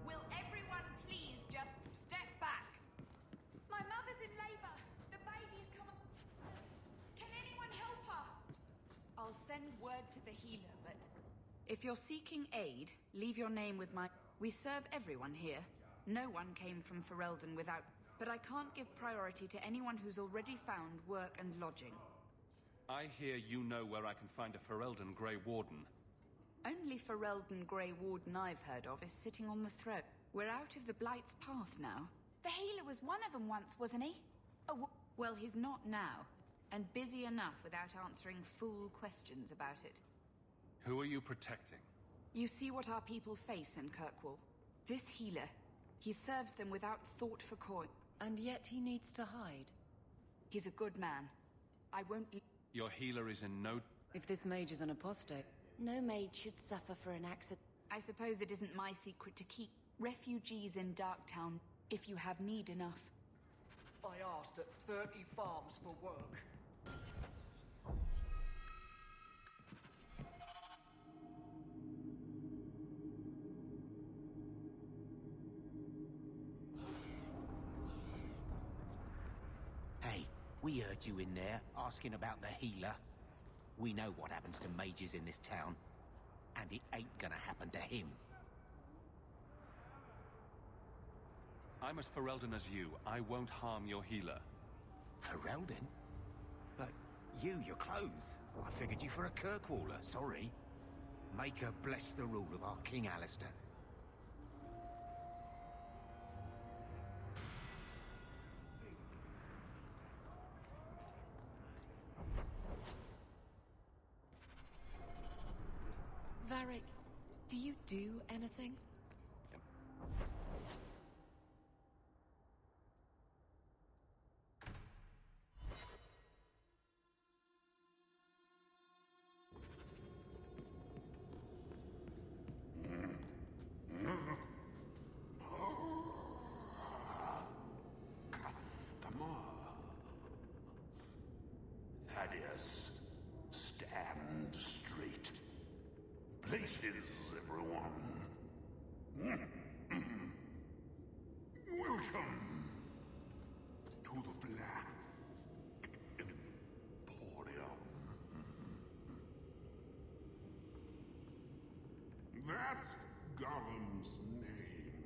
Will everyone please just step back? My mother's in labor. The baby's come. Can anyone help her? I'll send word to the healer, but if you're seeking aid, leave your name with my... We serve everyone here. No one came from Ferelden without... But I can't give priority to anyone who's already found work and lodging. I hear you know where I can find a Ferelden Grey Warden. Only Ferelden Grey Warden I've heard of is sitting on the throne. We're out of the Blight's path now. The healer was one of them once, wasn't he? Oh, well, he's not now. And busy enough without answering fool questions about it. Who are you protecting? You see what our people face in Kirkwall. This healer, he serves them without thought for coin. And yet he needs to hide. He's a good man. I won't... Your healer is in no... If this mage is an apostate... No maid should suffer for an accident. I suppose it isn't my secret to keep refugees in Darktown, if you have need enough. I asked at 30 farms for work. Hey, we heard you in there asking about the healer. We know what happens to mages in this town, and it ain't gonna happen to him. I'm as Ferelden as you. I won't harm your healer. Ferelden? But your clothes. I figured you for a Kirkwaller, sorry. Maker bless the rule of our King Alistair. Varric, do you do anything? Yes. Stand straight. Places, everyone. Welcome to the Black Emporium. That's Gollum's name.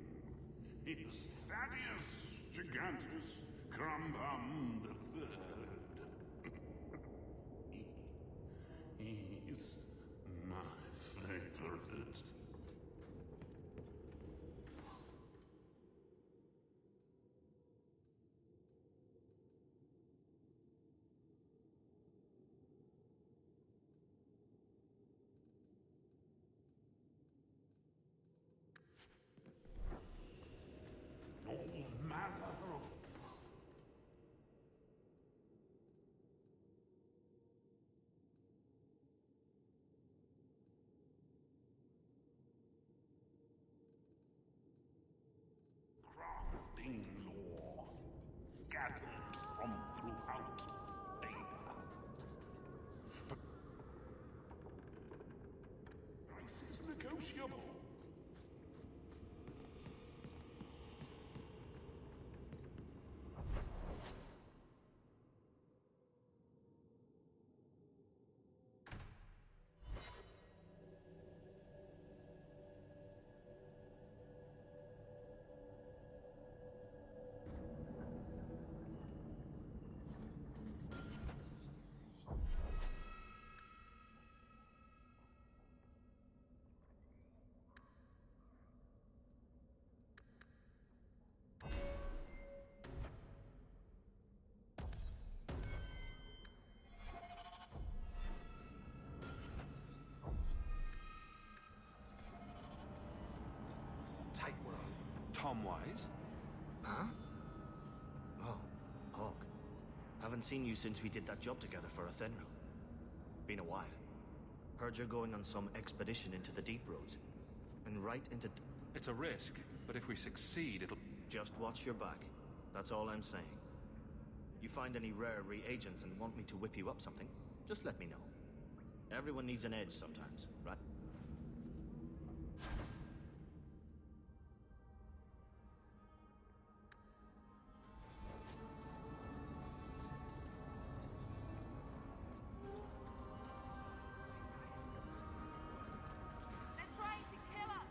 He is Thaddeus Gigantus Crumbum III. He's my favorite. All manner of crafting lore gathered from throughout Aeon. Price is negotiable. Tight world. Tom Wise? Huh? Oh, Hawk. Haven't seen you since we did that job together for Athenril. Been a while. Heard you're going on some expedition into the deep roads. And right into... It's a risk, but if we succeed, it'll... Just watch your back. That's all I'm saying. You find any rare reagents and want me to whip you up something, just let me know. Everyone needs an edge sometimes, right? They're trying to kill us!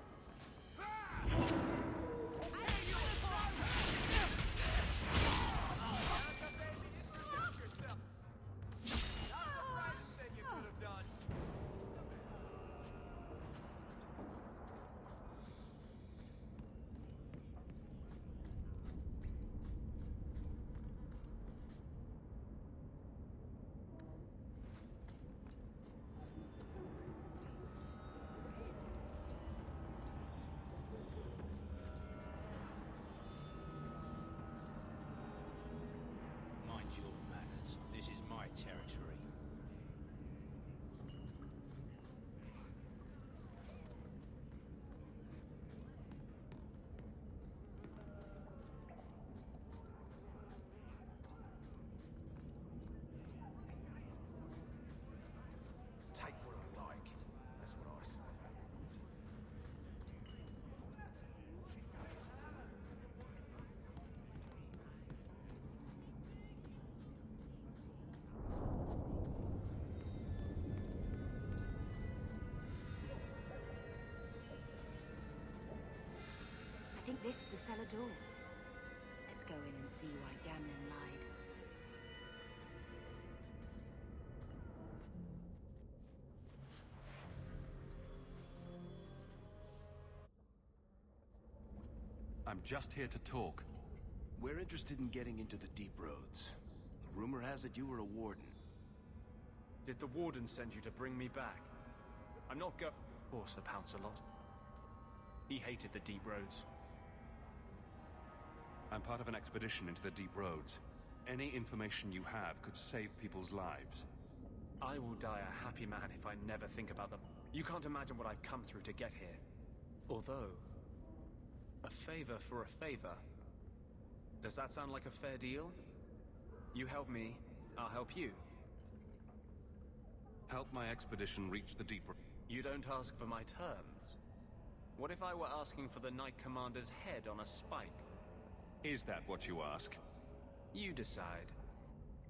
Mind your manners. This is my territory. Take what I like. That's what I say. I think this is the cellar door. Let's go in and see why Gamlen lied. I'm just here to talk. We're interested in getting into the deep roads. Rumor has it you were a warden. Did the Warden send you to bring me back? I'm not go- Of course, Sir Pouncelot. He hated the deep roads. I'm part of an expedition into the deep roads. Any information you have could save people's lives. I will die a happy man if I never think about them. You can't imagine what I've come through to get here. Although, a favor for a favor. Does that sound like a fair deal? You help me, I'll help you. Help my expedition reach the deep... You don't ask for my terms. What if I were asking for the Knight Commander's head on a spike? Is that what you ask? You decide.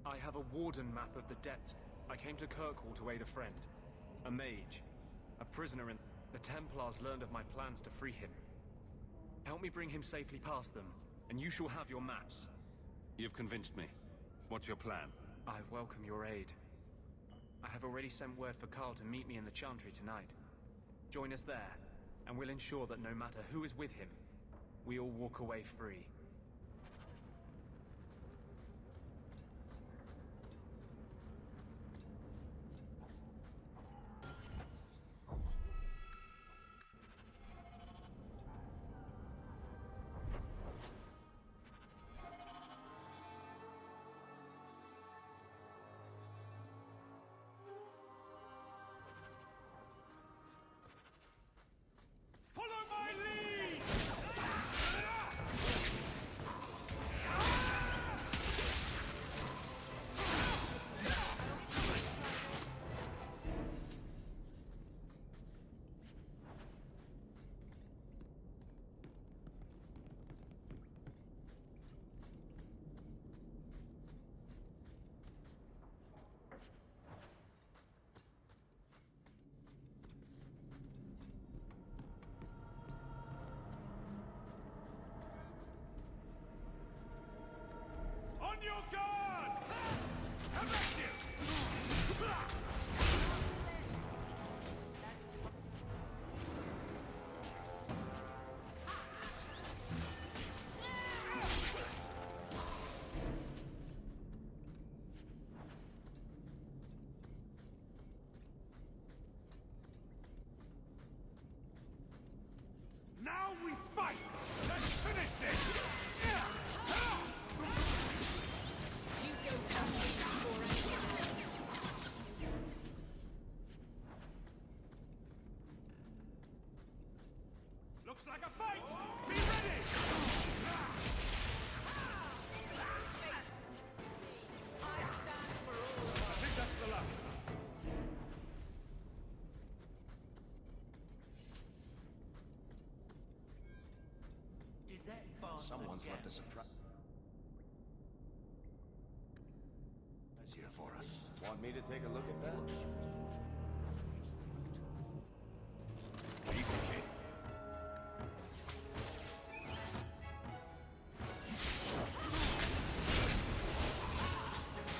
I have a warden map of the depths. I came to Kirkwall to aid a friend. A mage. A prisoner in... The Templars learned of my plans to free him. Help me bring him safely past them, and you shall have your maps. You've convinced me. What's your plan? I welcome your aid. I have already sent word for Carl to meet me in the Chantry tonight. Join us there, and we'll ensure that no matter who is with him, we all walk away free. On your guard! Arrest him! Now we fight! Let's finish this! Looks like a fight! Be ready! I think that's the last. Did that bastard Someone's left a Gambler- surprise here for us. Want me to take a look at that? Ricochet.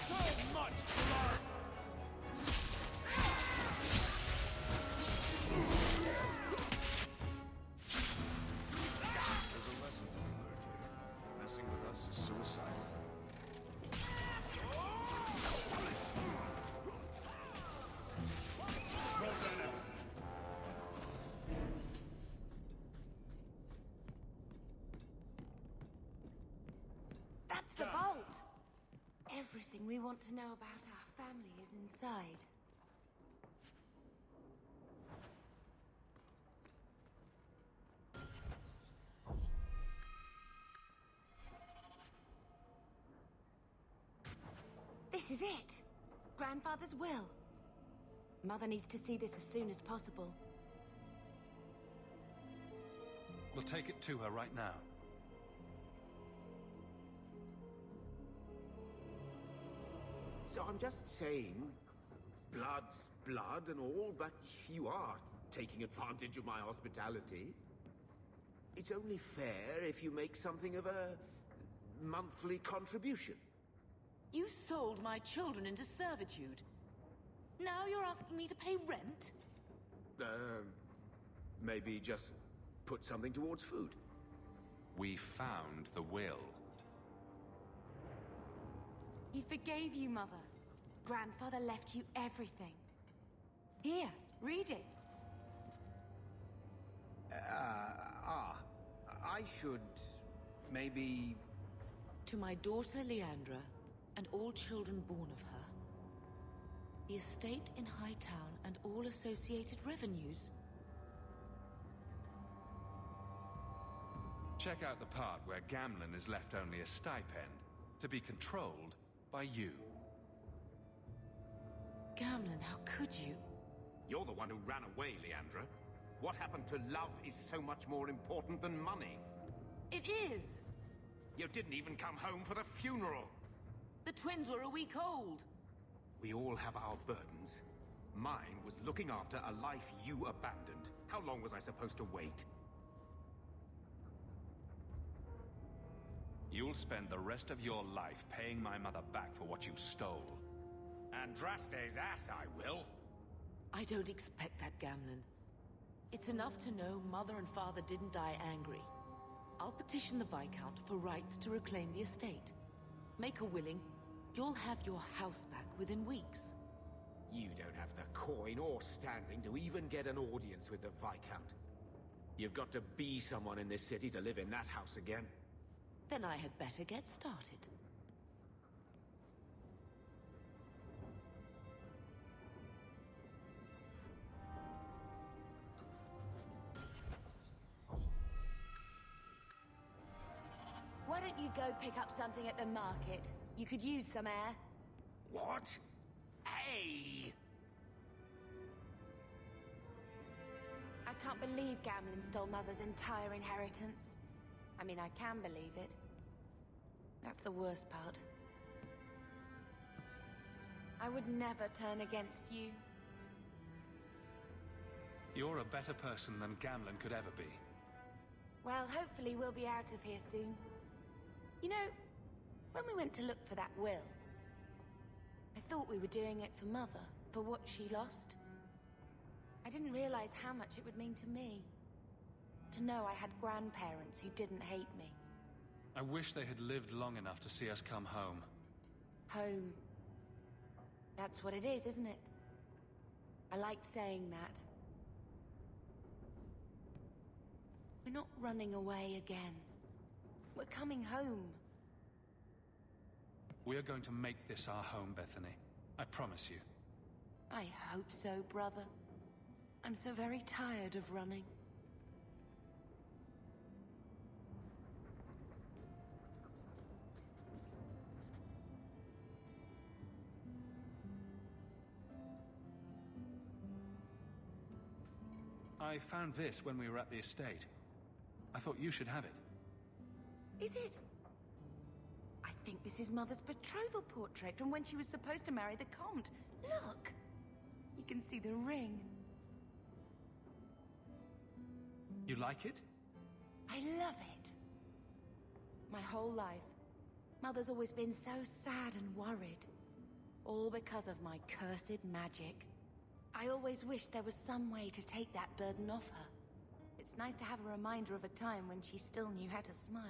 So much blood! There's a lesson to be learned here. Messing with us is suicidal. That's the vault! Everything we want to know about our family is inside. This is it! Grandfather's will. Mother needs to see this as soon as possible. We'll take it to her right now. So I'm just saying, blood's blood and all, but you are taking advantage of my hospitality. It's only fair if you make something of a monthly contribution. You sold my children into servitude. Now you're asking me to pay rent? Maybe just put something towards food. We found the will. He forgave you, Mother. Grandfather left you everything. Here, read it. I should maybe... To my daughter Leandra, and all children born of her, the estate in Hightown and all associated revenues. Check out the part where Gamlen is left only a stipend, to be controlled by you. Gamlen, how could you? You're the one who ran away, Leandra. What happened to love is so much more important than money. It is! You didn't even come home for the funeral. The twins were a week old. We all have our burdens. Mine was looking after a life you abandoned. How long was I supposed to wait? You'll spend the rest of your life paying my mother back for what you stole. Andraste's ass, I will. I don't expect that, Gamlen. It's enough to know Mother and Father didn't die angry. I'll petition the Viscount for rights to reclaim the estate. Make her willing, you'll have your house back within weeks. You don't have the coin or standing to even get an audience with the Viscount. You've got to be someone in this city to live in that house again. Then I had better get started. Why don't you go pick up something at the market? You could use some air. What? Hey! I can't believe Gamlen stole Mother's entire inheritance. I mean, I can believe it. That's the worst part. I would never turn against you. You're a better person than Gamlen could ever be. Well, hopefully we'll be out of here soon. You know, when we went to look for that will, I thought we were doing it for Mother, for what she lost. I didn't realize how much it would mean to me. To know I had grandparents who didn't hate me. I wish they had lived long enough to see us come home. Home. That's what it is, isn't it? I liked saying that. We're not running away again. We're coming home. We're going to make this our home, Bethany. I promise you. I hope so, brother. I'm so very tired of running. I found this when we were at the estate. I thought you should have it. Is it? I think this is Mother's betrothal portrait from when she was supposed to marry the Comte. Look! You can see the ring. You like it? I love it. My whole life, Mother's always been so sad and worried. All because of my cursed magic. I always wished there was some way to take that burden off her. It's nice to have a reminder of a time when she still knew how to smile.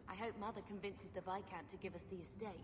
I hope Mother convinces the Viscount to give us the estate.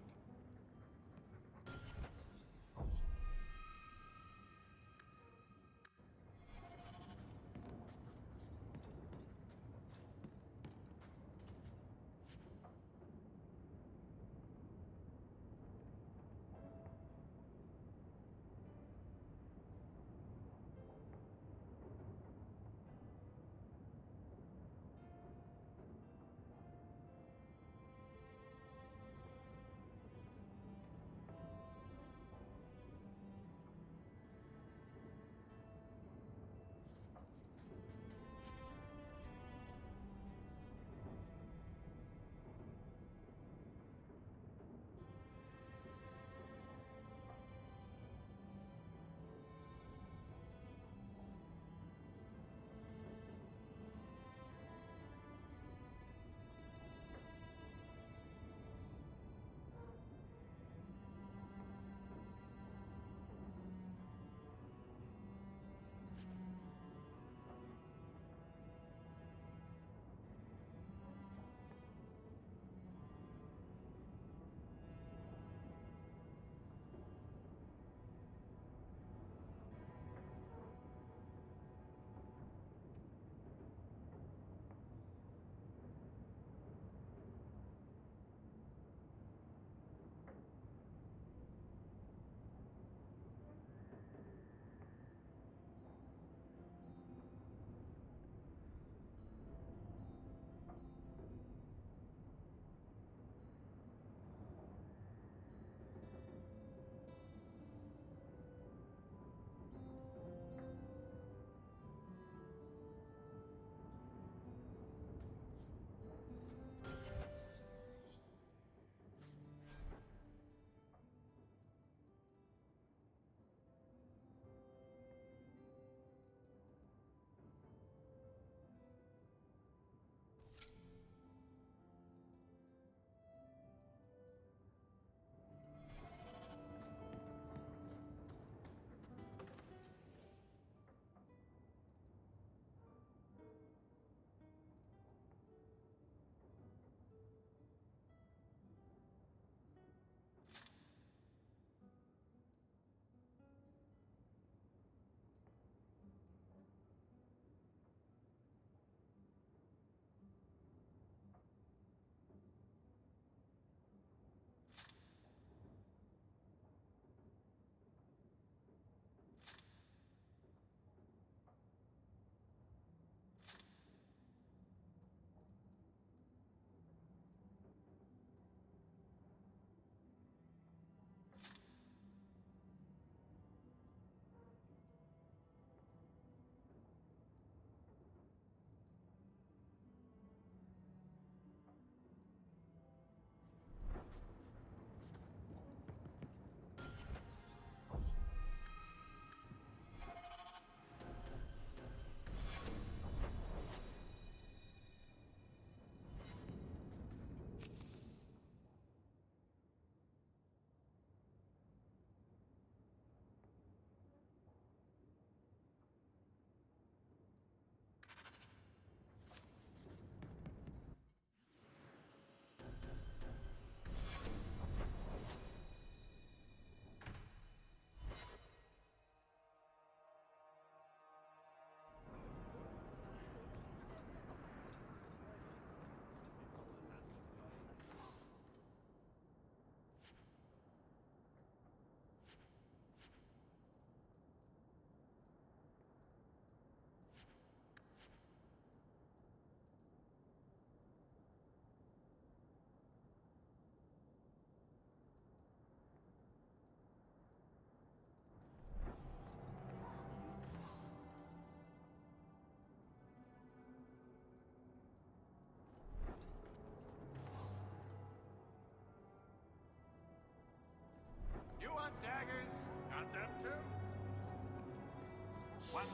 What?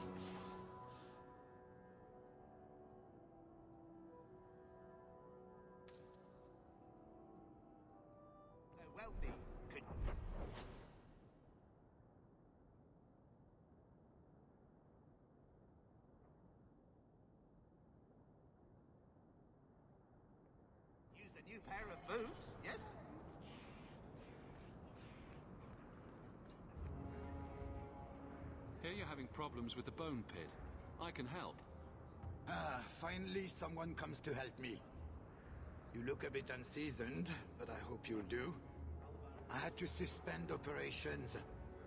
The wealthy could... Use a new pair of boots, yes? Here you're having problems with the bone pit. I can help. Ah, finally someone comes to help me. You look a bit unseasoned, but I hope you'll do. I had to suspend operations.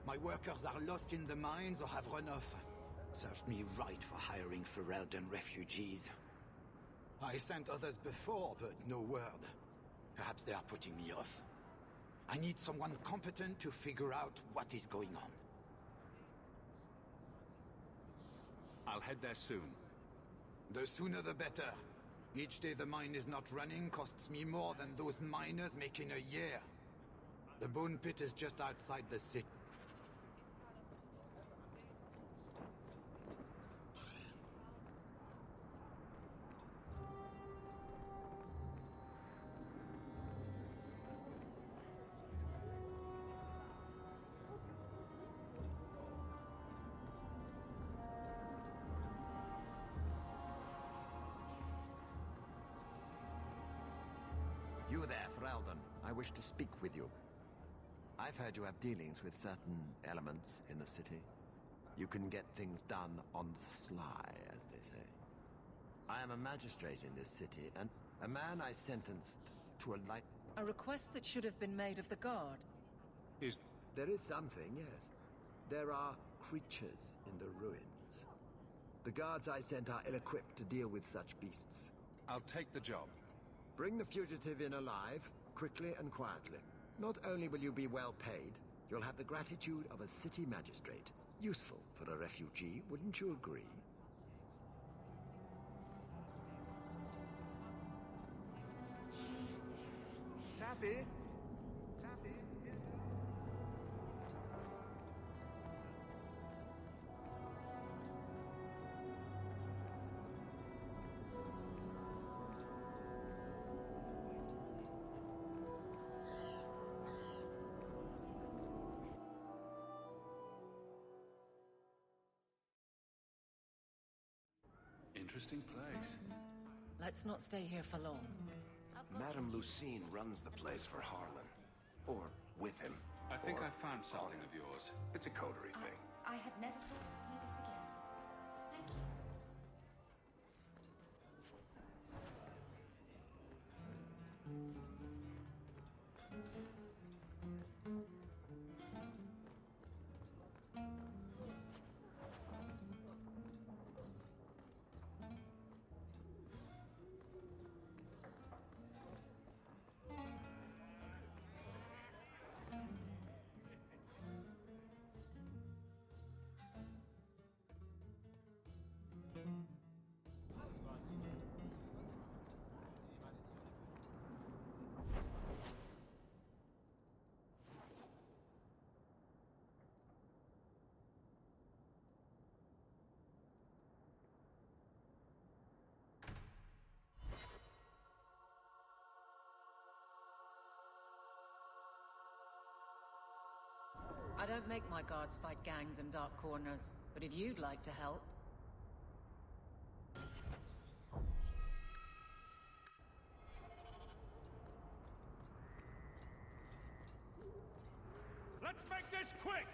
My workers are lost in the mines or have run off. Served me right for hiring Ferelden refugees. I sent others before, but no word. Perhaps they are putting me off. I need someone competent to figure out what is going on. I'll head there soon. The sooner the better. Each day the mine is not running costs me more than those miners make in a year. The bone pit is just outside the city. You there, Ferelden. I wish to speak with you. I've heard you have dealings with certain elements in the city. You can get things done on the sly, as they say. I am a magistrate in this city, and a man I sentenced to a life... A request that should have been made of the guard. There is something, yes. There are creatures in the ruins. The guards I sent are ill-equipped to deal with such beasts. I'll take the job. Bring the fugitive in alive, quickly and quietly. Not only will you be well paid, you'll have the gratitude of a city magistrate. Useful for a refugee, wouldn't you agree? Taffy? Taffy? Interesting place. Let's not stay here for long. Madame Lucine runs the place for Harlan. Or with him. I think I found something of yours. It's a coterie thing. I had never thought to see this again. Thank you. I don't make my guards fight gangs in dark corners, but if you'd like to help... Let's make this quick!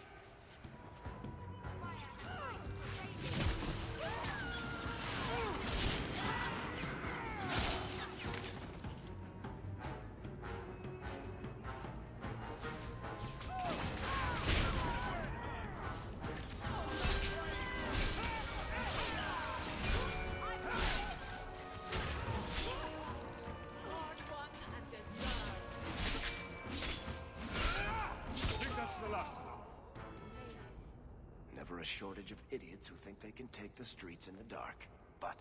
Never a shortage of idiots who think they can take the streets in the dark. But...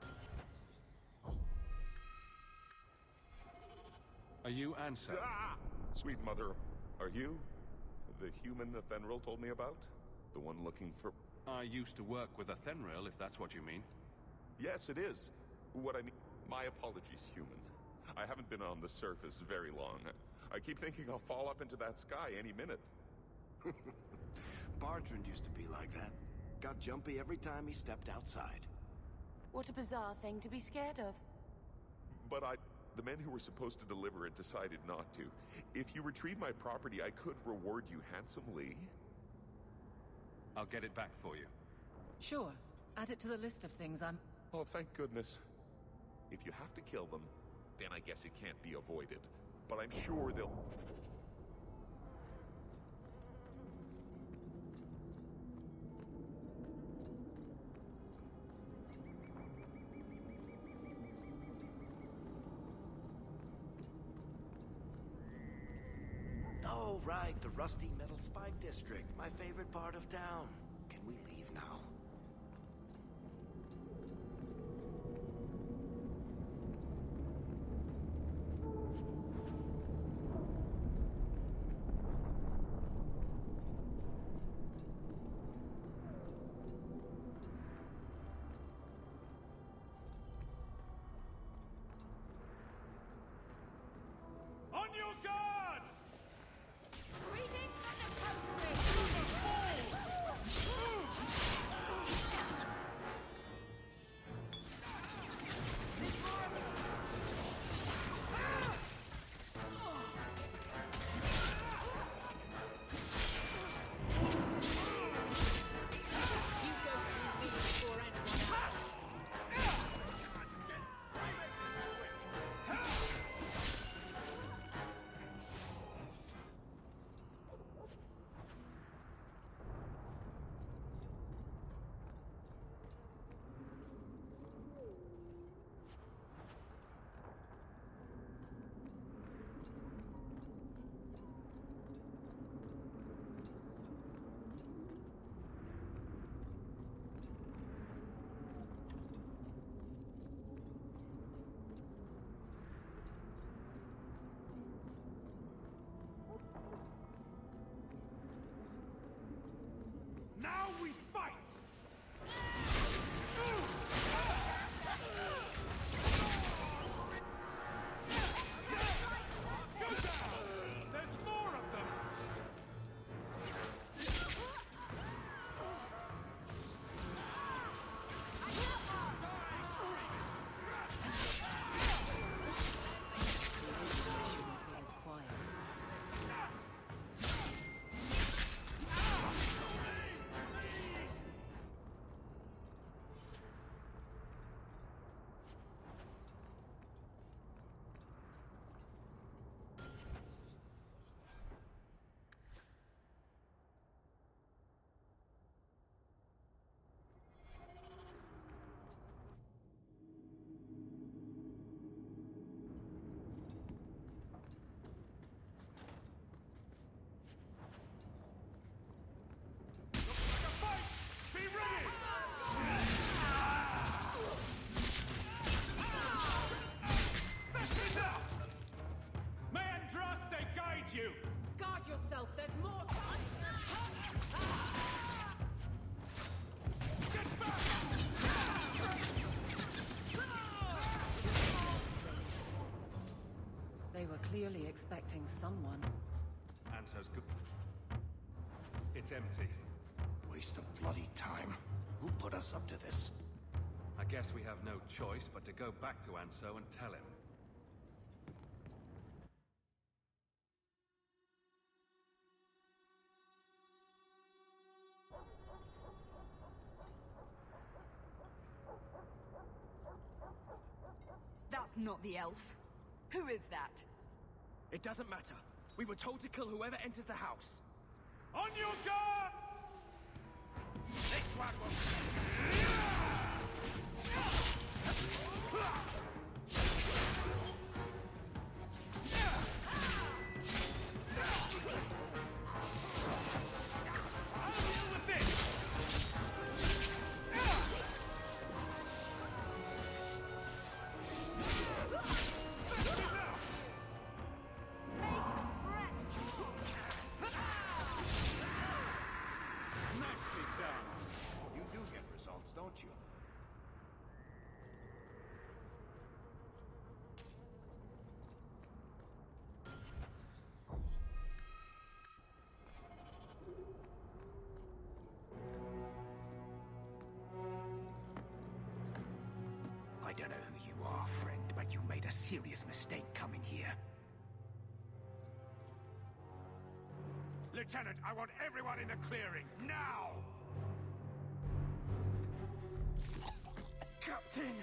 Are you Ansel? Ah! Sweet mother, are you the human Athenril told me about? The one looking for I used to work with Athenril, if that's what you mean. Yes, it is. What I mean... My apologies, human. I haven't been on the surface very long. I keep thinking I'll fall up into that sky any minute. Bartrand used to be like that. Got jumpy every time he stepped outside. What a bizarre thing to be scared of. But the men who were supposed to deliver it decided not to. If you retrieve my property, I could reward you handsomely. I'll get it back for you. Sure. Add it to the list of things I'm... Oh, thank goodness. If you have to kill them, then I guess it can't be avoided. But I'm sure they'll... Oh, right, the Rusty Metal Spike District. My favorite part of town. Can we leave now? On your guard! Reading from the Now we fight! Go down! There's more of them! Be ready! That's enough! May Andraste guide you! Guard yourself, there's more... Get back! They were clearly expecting someone. Anto's good. It's empty. Waste of bloody time. Who put us up to this? I guess we have no choice but to go back to Anso and tell him. That's not the elf. Who is that? It doesn't matter. We were told to kill whoever enters the house. On your guard! This one will... Nicely done. escort you. I don't know who you are, friend, but you made a serious mistake coming here. Lieutenant, I want everyone in the clearing, now! Captain!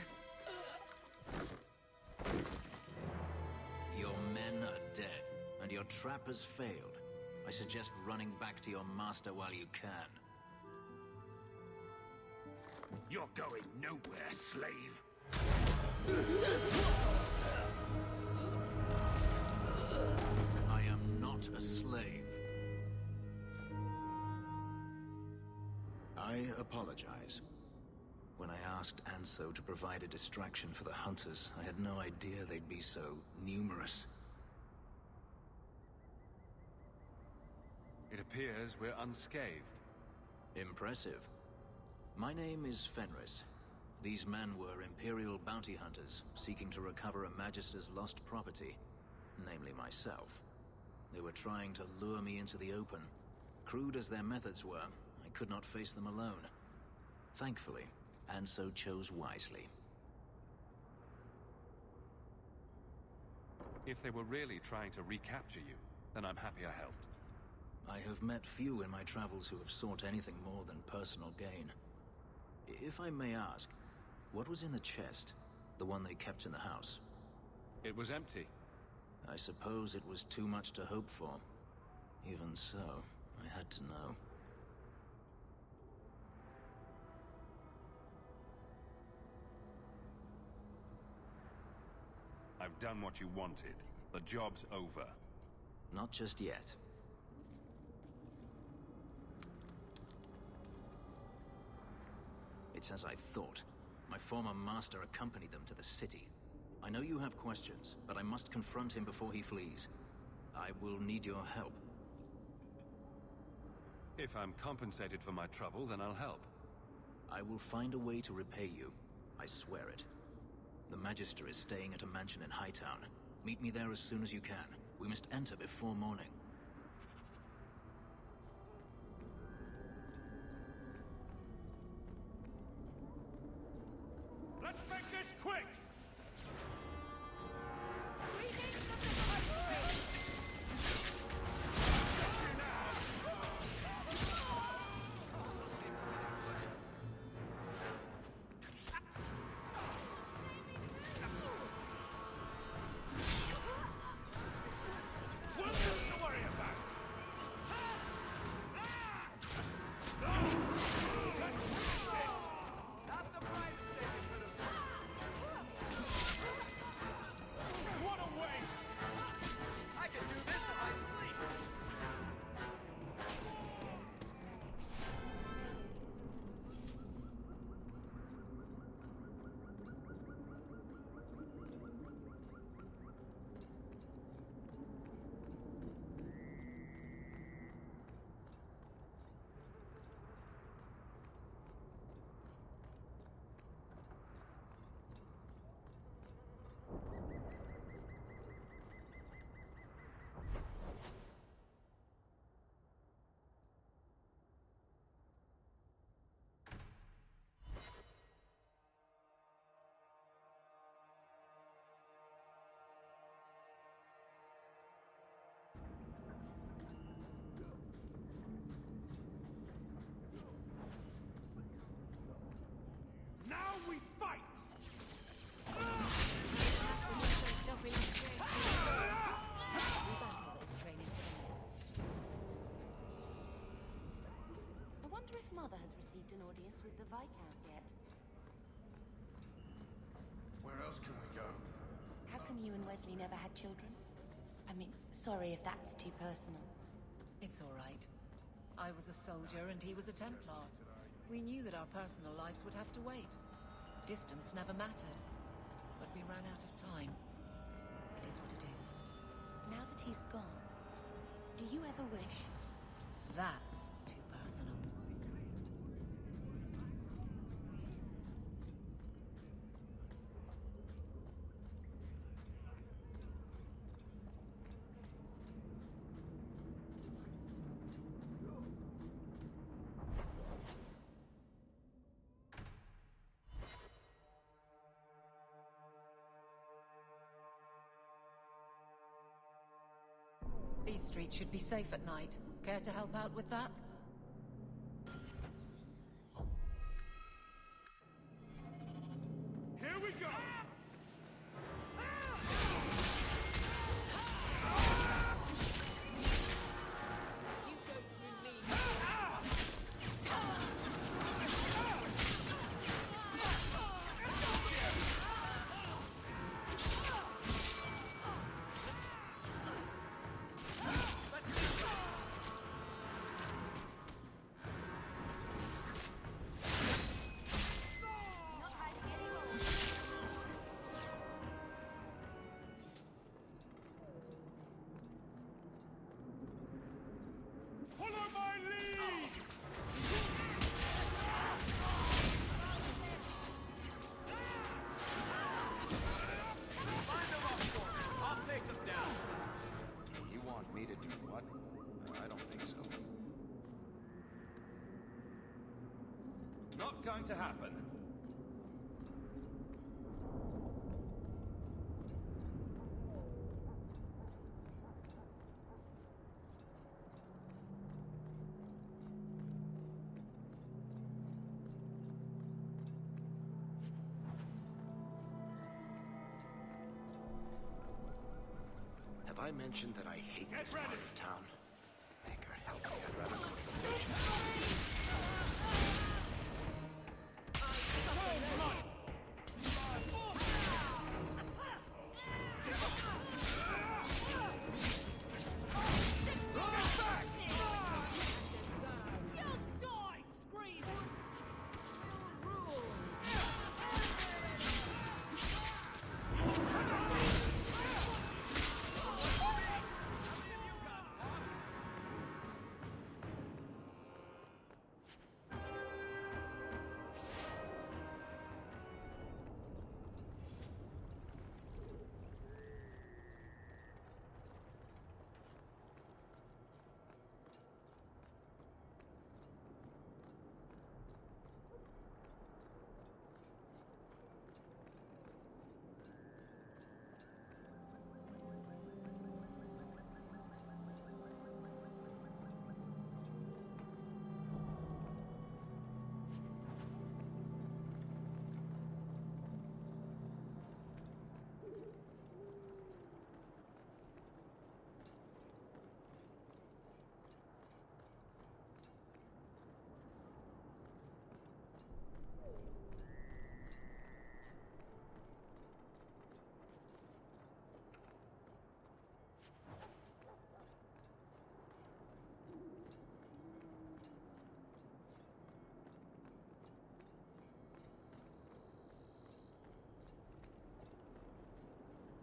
Your men are dead, and your trap has failed. I suggest running back to your master while you can. You're going nowhere, slave! I am not a slave. I apologize. When I asked Anso to provide a distraction for the hunters, I had no idea they'd be so numerous. It appears we're unscathed. Impressive. My name is Fenris. These men were Imperial bounty hunters, seeking to recover a Magister's lost property, namely myself. They were trying to lure me into the open. Crude as their methods were, I could not face them alone. Thankfully, Anso chose wisely. If they were really trying to recapture you, then I'm happy I helped. I have met few in my travels who have sought anything more than personal gain. If I may ask, what was in the chest? The one they kept in the house? It was empty. I suppose it was too much to hope for. Even so, I had to know. I've done what you wanted. The job's over. Not just yet. It's as I thought. My former master accompanied them to the city. I know you have questions, but I must confront him before he flees. I will need your help. If I'm compensated for my trouble, then I'll help. I will find a way to repay you. I swear it. The Magister is staying at a mansion in Hightown. Meet me there as soon as you can. We must enter before morning. Let's make this quick! Now we fight! I wonder if Mother has received an audience with the Viscount yet. Where else can we go? How come you and Wesley never had children? I mean, sorry if that's too personal. It's all right. I was a soldier and he was a Templar. We knew that our personal lives would have to wait. Distance never mattered. But we ran out of time. It is what it is. Now that he's gone, do you ever wish? That's too personal. estate should be safe at night. Care to help out with that? Here we go! Follow my lead! Find them up for me. I'll take them down. You want me to do what? I don't think so. Not going to happen. Have I mentioned that I hate this part of town? Maker, help me. I'd rather go to the station.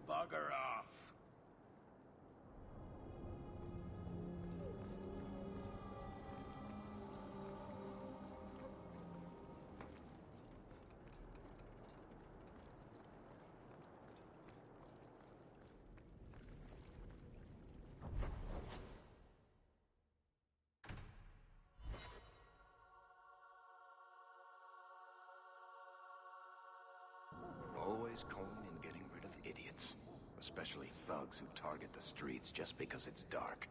Bugger off! Always coin and getting rid of idiots. Especially thugs who target the streets just because it's dark.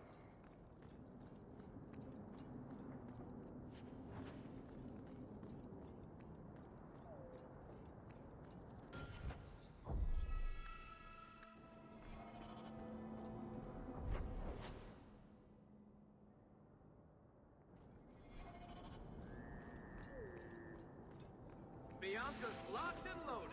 Bianca's locked and loaded.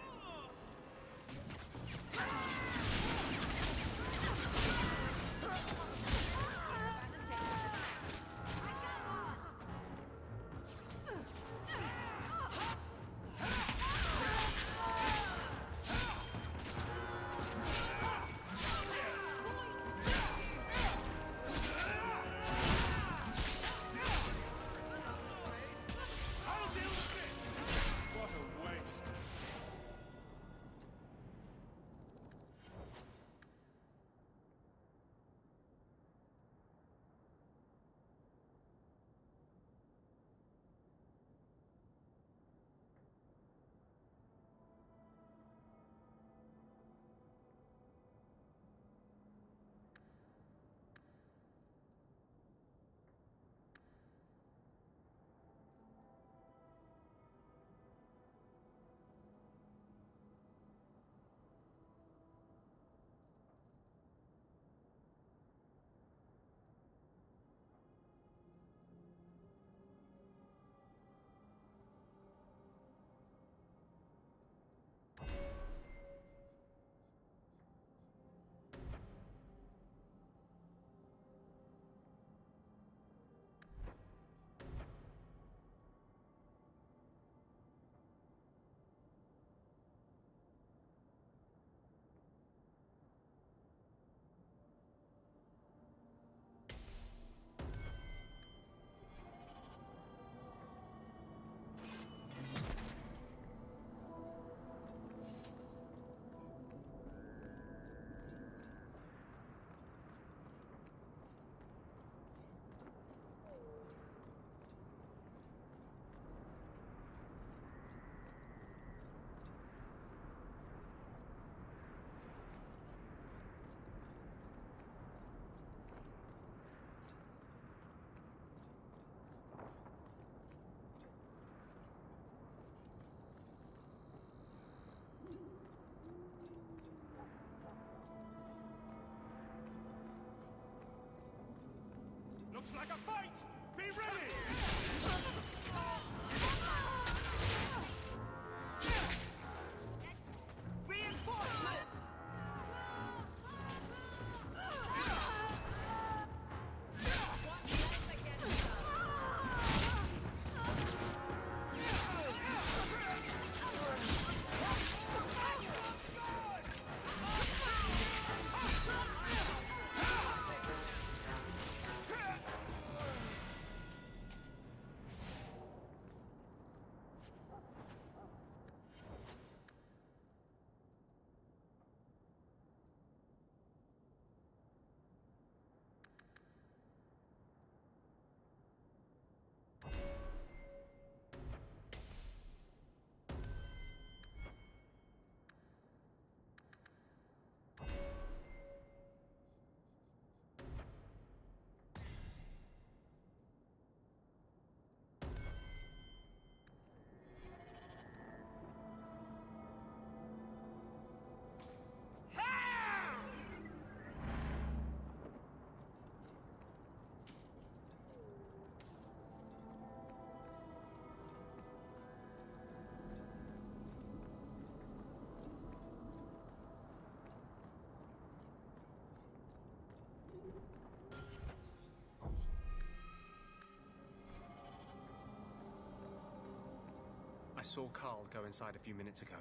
saw Carl go inside a few minutes ago.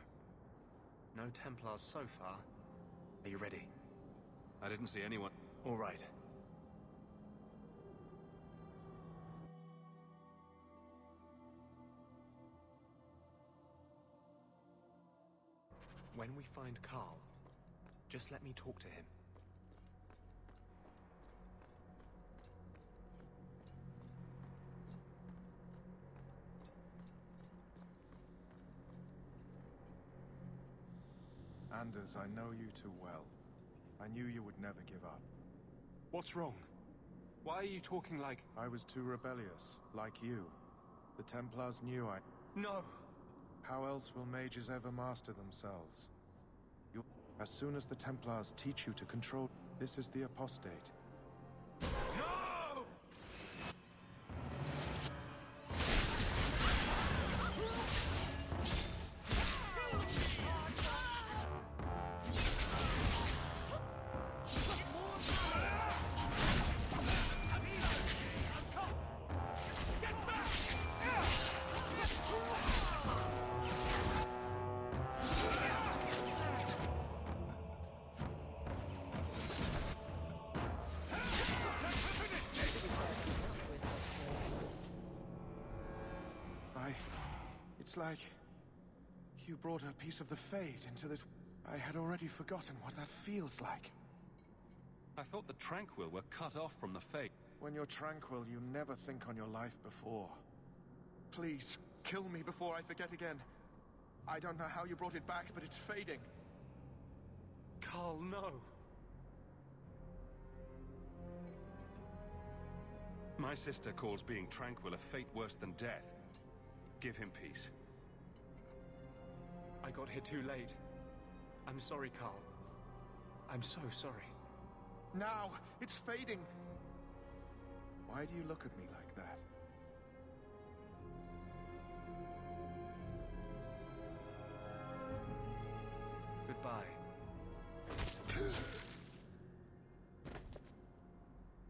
No Templars so far. Are you ready? I didn't see anyone. All right. When we find Carl, just let me talk to him. Anders, I know you too well. I knew you would never give up. What's wrong? Why are you talking like... I was too rebellious, like you. The Templars knew I... No! How else will mages ever master themselves? As soon as the Templars teach you to control... This is the apostate. No! It's like... you brought a piece of the Fade into this... I had already forgotten what that feels like. I thought the Tranquil were cut off from the Fade. When you're tranquil, you never think on your life before. Please, kill me before I forget again. I don't know how you brought it back, but it's fading. Carl, no! My sister calls being tranquil a fate worse than death. Give him peace. I got here too late. I'm sorry, Carl. I'm so sorry. Now! It's fading! Why do you look at me like that? Goodbye.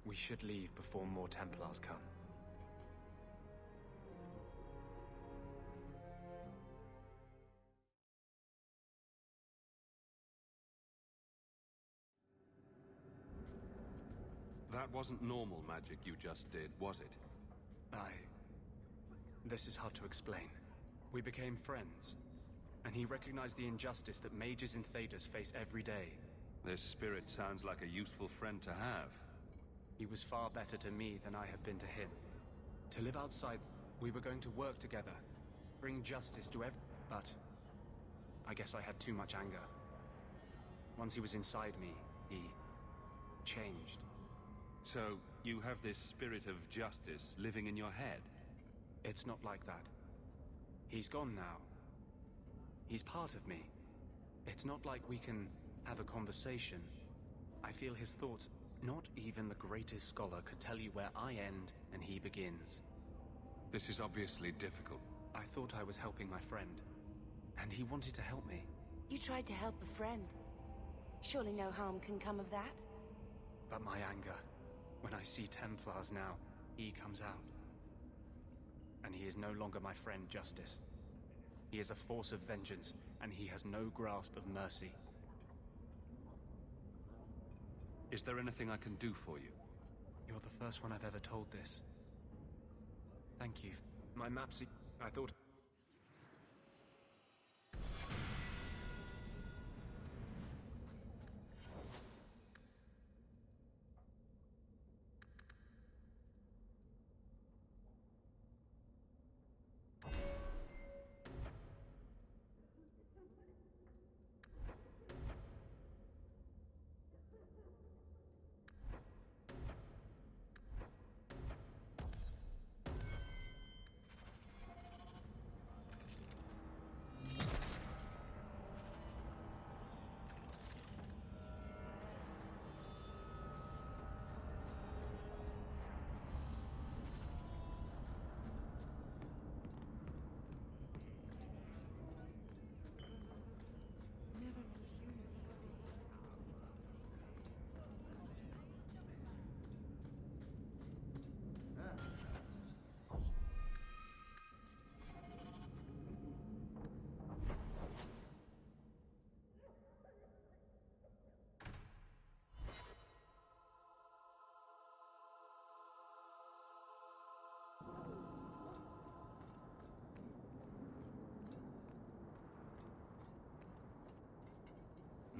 We should leave before more Templars come. That wasn't normal magic you just did, was it? This is hard to explain. We became friends, and he recognized the injustice that mages in Thedas face every day. This spirit sounds like a useful friend to have. He was far better to me than I have been to him. To live outside, we were going to work together, bring justice to but I guess I had too much anger. Once he was inside me, he changed. So, you have this spirit of justice living in your head? It's not like that. He's gone now. He's part of me. It's not like we can have a conversation. I feel his thoughts. Not even the greatest scholar could tell you where I end and he begins. This is obviously difficult. I thought I was helping my friend, and he wanted to help me. You tried to help a friend. Surely no harm can come of that? But my anger, when I see Templars now, he comes out. And he is no longer my friend, Justice. He is a force of vengeance, and he has no grasp of mercy. Is there anything I can do for you? You're the first one I've ever told this. Thank you. My maps... I thought...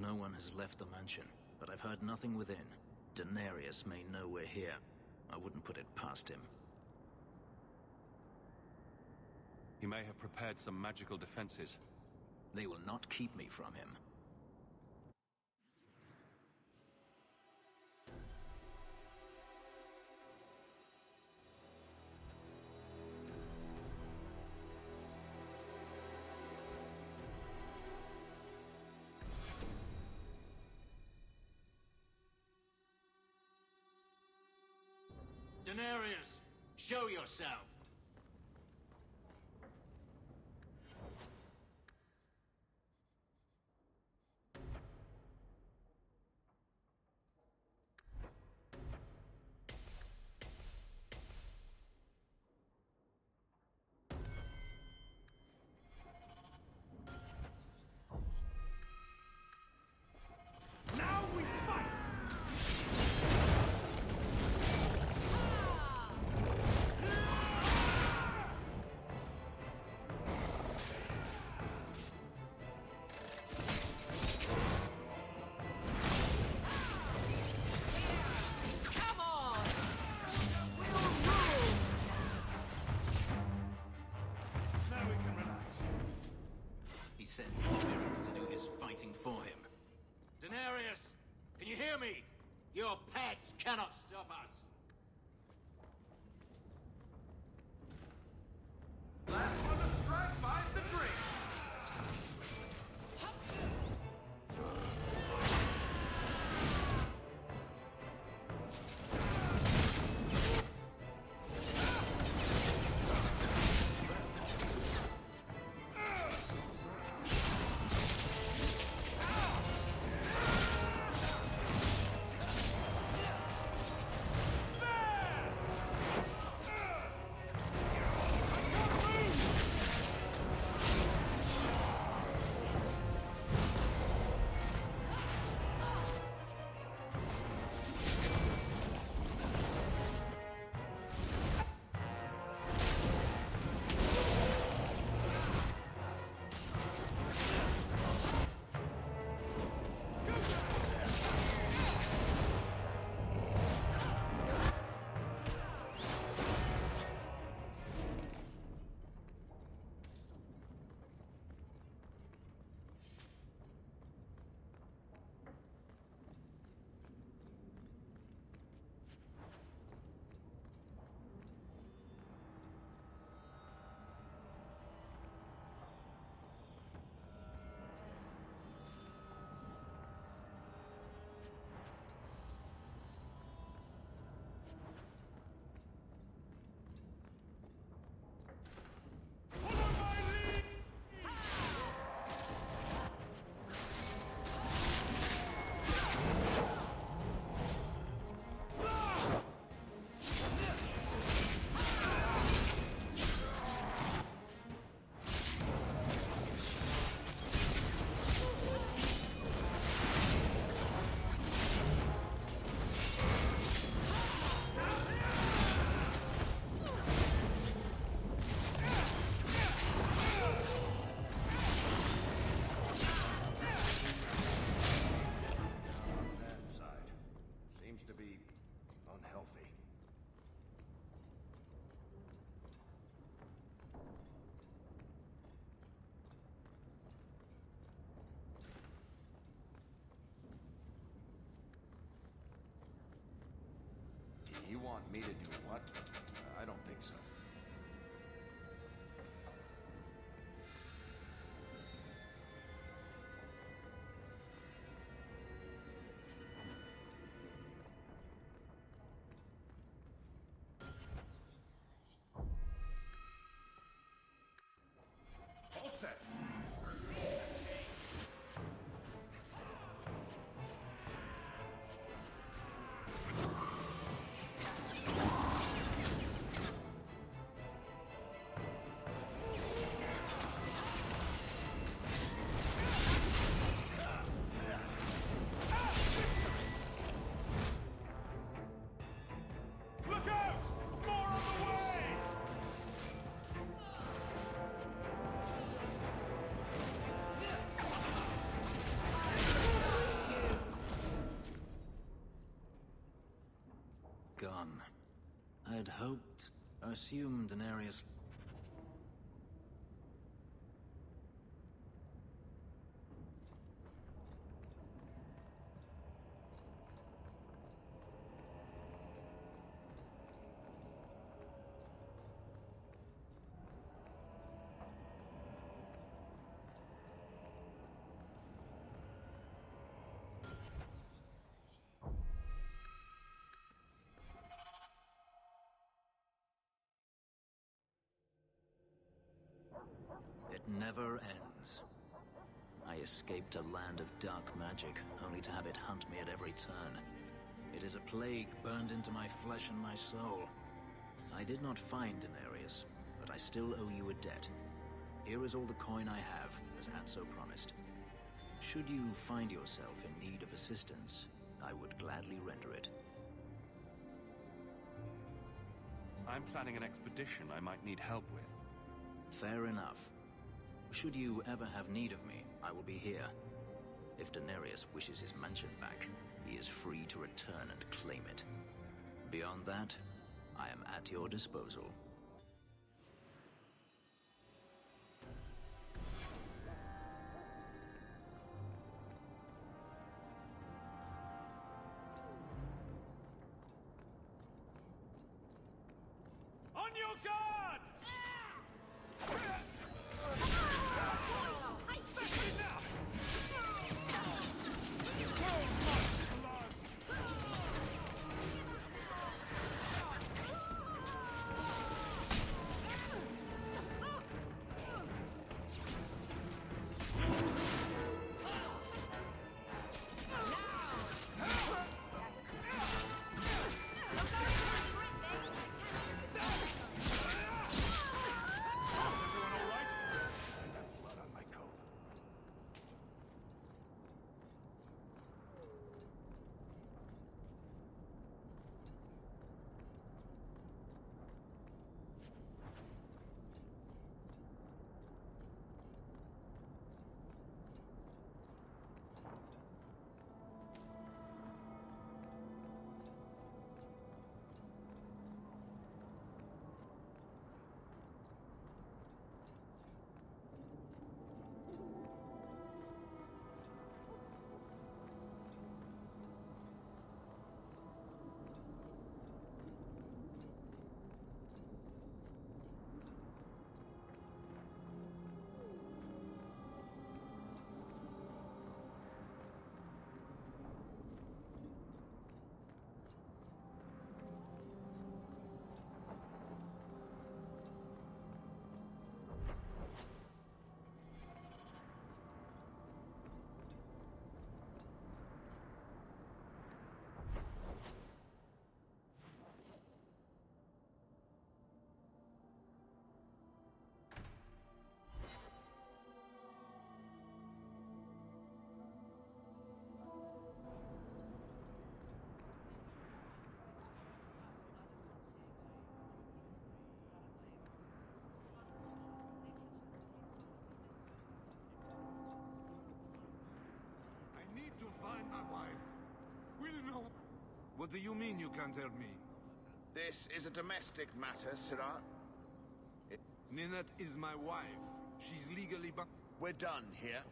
No one has left the mansion, but I've heard nothing within. Daenerys may know we're here. I wouldn't put it past him. He may have prepared some magical defenses. They will not keep me from him. Daenerys, show yourself! Now we fight! Come on! We'll rule! Now we can relax. He sent spirits to do his fighting for him. Daenerys, can you hear me? Your pets cannot stop us. Last one to strike finds the drink. You want me to do what? I don't think so. All set. had hoped, assumed Daenerys... It never ends. I escaped a land of dark magic, only to have it hunt me at every turn. It is a plague burned into my flesh and my soul. I did not find Daenerys, but I still owe you a debt. Here is all the coin I have, as Hanso promised. Should you find yourself in need of assistance, I would gladly render it. I'm planning an expedition I might need help with. Fair enough. Should you ever have need of me, I will be here. If Daenerys wishes his mansion back, he is free to return and claim it. Beyond that, I am at your disposal. On your guard! To find my wife. We'll know. What do you mean you can't help me? This is a domestic matter, Sirah. Ninette is my wife. She's legally bound. We're done here.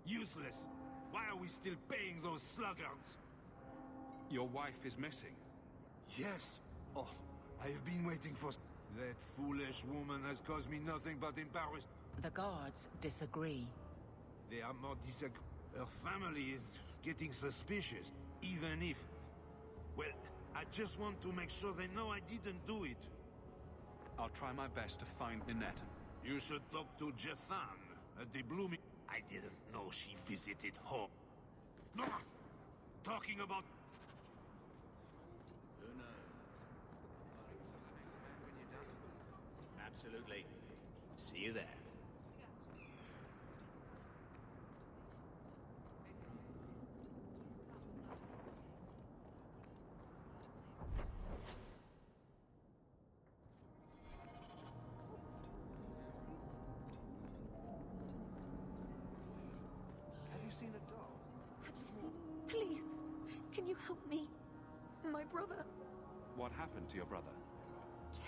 Useless. Why are we still paying those sluggards? Your wife is missing. Yes. Oh, I have been waiting for... That foolish woman has caused me nothing but embarrassment. The guards disagree. They are more Her family is getting suspicious, even if... Well, I just want to make sure they know I didn't do it. I'll try my best to find Ninette. You should talk to Jethan at the Blooming... I didn't know she visited home. No! Talking about... Who knows? Absolutely. See you there. Please, can you help me? My brother... What happened to your brother?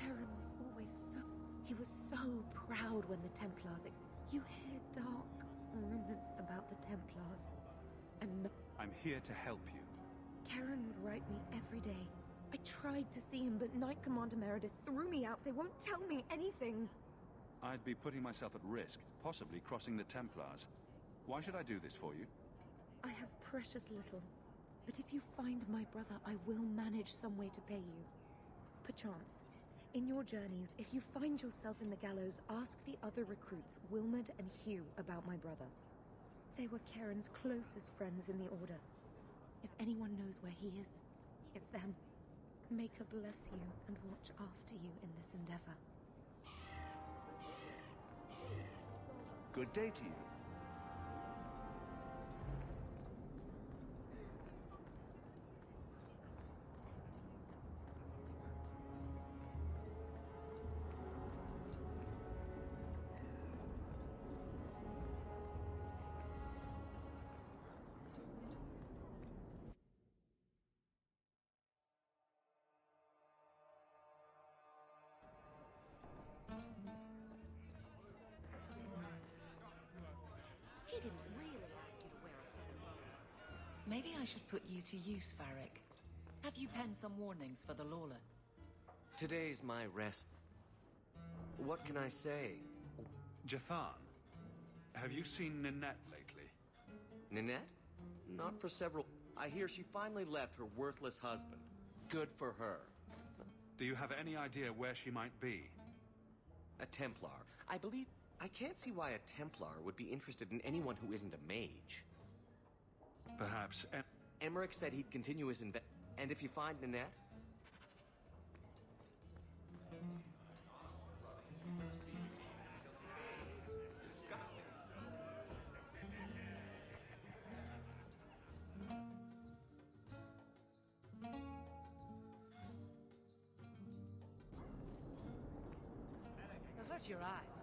Karen was always so... He was so proud when the Templars... You hear dark rumors about the Templars. And I'm here to help you. Karen would write me every day. I tried to see him, but Knight Commander Meredith threw me out. They won't tell me anything. I'd be putting myself at risk, possibly crossing the Templars. Why should I do this for you? I have precious little. But if you find my brother, I will manage some way to pay you. Perchance. In your journeys, if you find yourself in the gallows, ask the other recruits, Wilmerd and Hugh, about my brother. They were Karen's closest friends in the Order. If anyone knows where he is, it's them. Maker bless you and watch after you in this endeavor. Good day to you. He didn't really ask you to wear a feather. Maybe I should put you to use, Varric. Have you penned some warnings for the Lawler? Today's my rest. What can I say? Jathan, have you seen Ninette lately? Ninette? Not for several... I hear she finally left her worthless husband. Good for her. Do you have any idea where she might be? A Templar. I believe... I can't see why a Templar would be interested in anyone who isn't a mage. Perhaps... Emmerich said he'd continue his And if you find Ninette... Avert your eyes.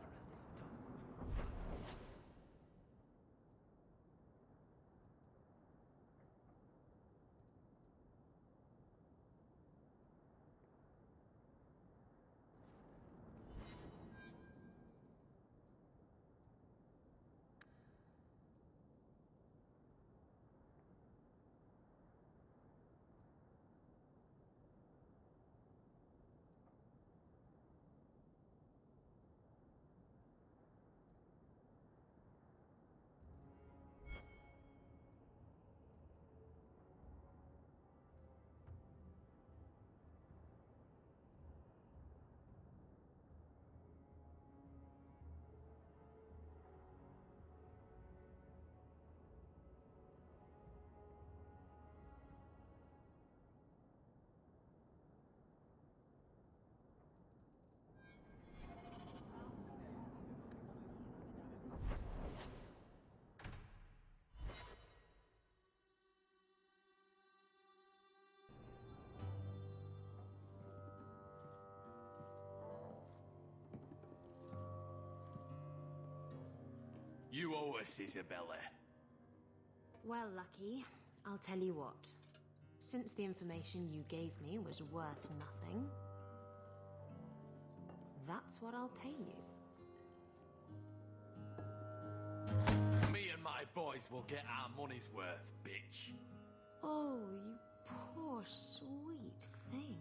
You owe us, Isabella. Well, Lucky, I'll tell you what. Since the information you gave me was worth nothing, that's what I'll pay you. Me and my boys will get our money's worth, bitch. Oh, you poor sweet thing.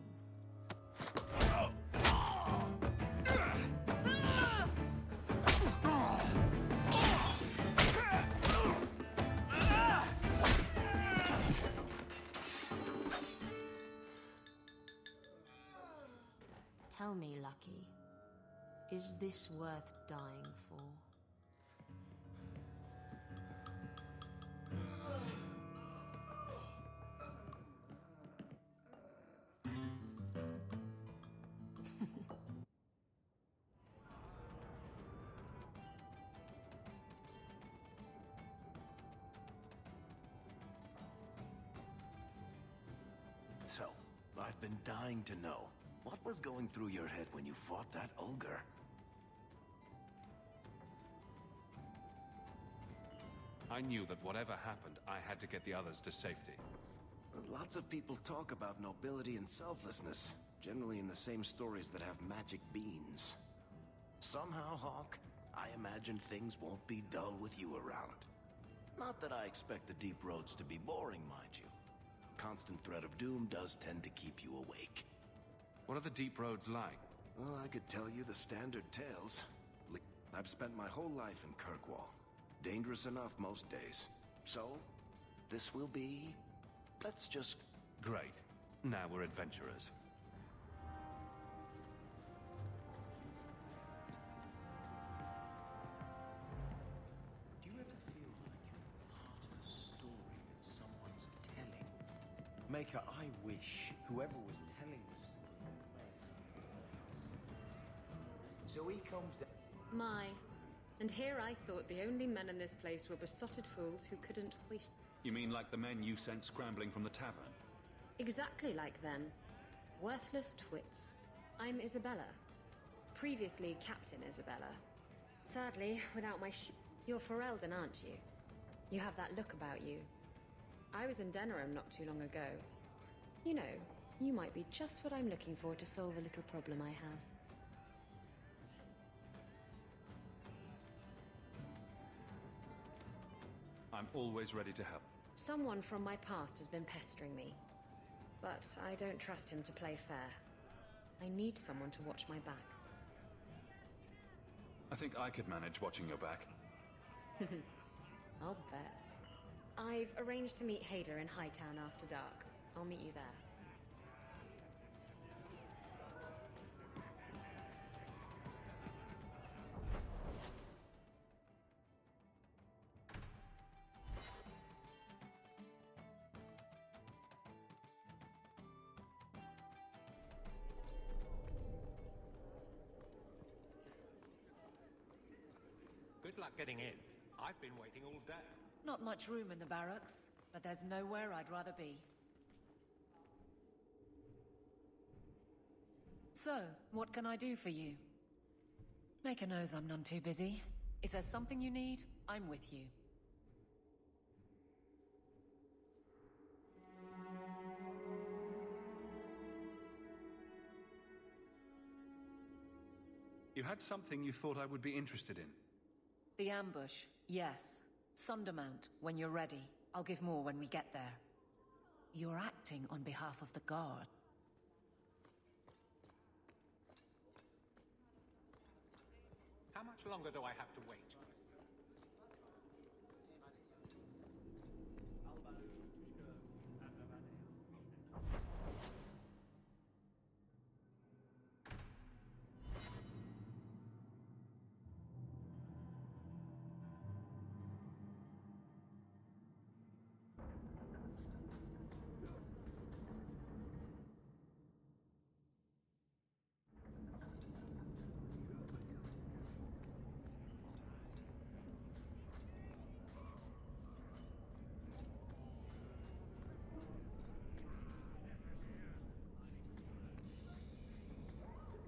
Tell me, Lucky, is this worth dying for? So, I've been dying to know. What was going through your head when you fought that ogre? I knew that whatever happened, I had to get the others to safety. Lots of people talk about nobility and selflessness, generally in the same stories that have magic beans. Somehow, Hawk, I imagine things won't be dull with you around. Not that I expect the deep roads to be boring, mind you. Constant threat of doom does tend to keep you awake. What are the deep roads like? Well, I could tell you the standard tales. I've spent my whole life in Kirkwall. Dangerous enough most days. So, this will be... let's just... Great. Now we're adventurers. Do you ever feel like you're part of a story that someone's telling? Maker, I wish whoever was telling the story... So he comes down... My. And here I thought the only men in this place were besotted fools who couldn't hoist... You mean like the men you sent scrambling from the tavern? Exactly like them. Worthless twits. I'm Isabella. Previously Captain Isabella. Sadly, without my You're Ferelden, aren't you? You have that look about you. I was in Denerim not too long ago. You know, you might be just what I'm looking for to solve a little problem I have. I'm always ready to help. Someone from my past has been pestering me. But I don't trust him to play fair. I need someone to watch my back. I think I could manage watching your back. I'll bet. I've arranged to meet Hader in Hightown after dark. I'll meet you there. Good luck getting in. I've been waiting all day. Not much room in the barracks, but there's nowhere I'd rather be. So, what can I do for you? Maker knows I'm none too busy. If there's something you need, I'm with you. You had something you thought I would be interested in. The ambush, yes. Sundermount, when you're ready. I'll give more when we get there. You're acting on behalf of the Guard. How much longer do I have to wait?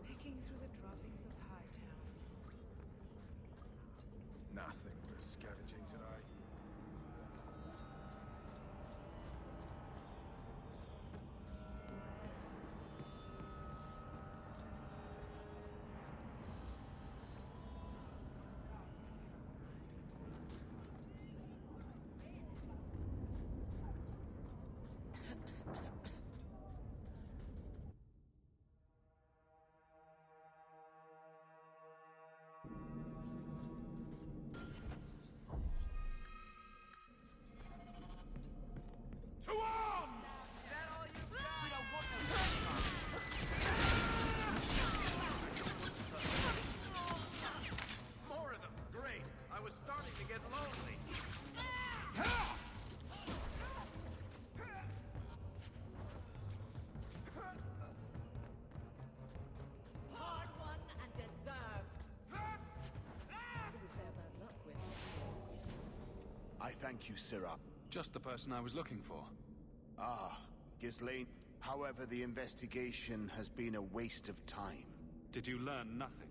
Picking through the droppings of Hightown. Nothing worth scavenging today. To arms! We don't want no More of them. Great. I was starting to get lonely. Hard won and deserved. It was their bad luck we're still. I thank you, Sirrah. Just the person I was looking for. Ah, Ghislaine. However, the investigation has been a waste of time. Did you learn nothing?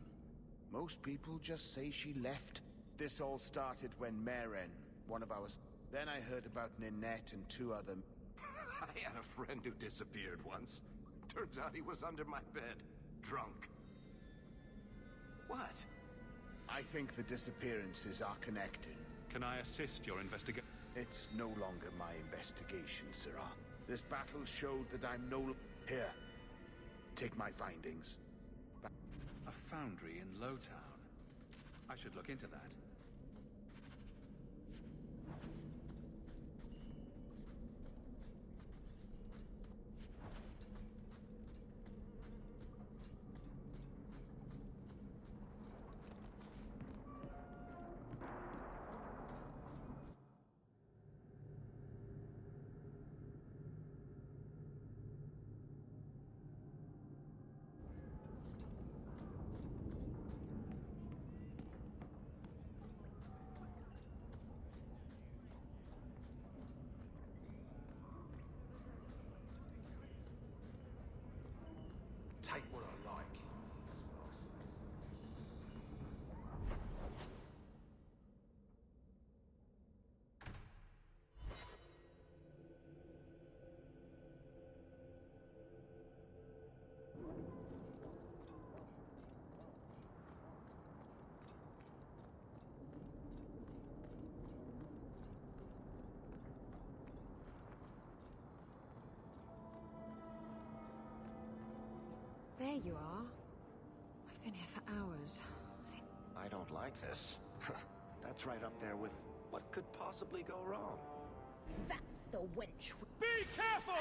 Most people just say she left. This all started when Meren, one of our... Then I heard about Ninette and two other... I had a friend who disappeared once. Turns out he was under my bed, drunk. What? I think the disappearances are connected. Can I assist your investigation? It's no longer my investigation, Sirrah. This battle showed that I'm no... Here. Take my findings. A foundry in Lowtown. I should look into that. Take what I like. There you are. I've been here for hours. I don't like this. That's right up there with what could possibly go wrong. That's the wench. Be careful!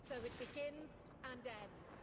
So it begins and ends.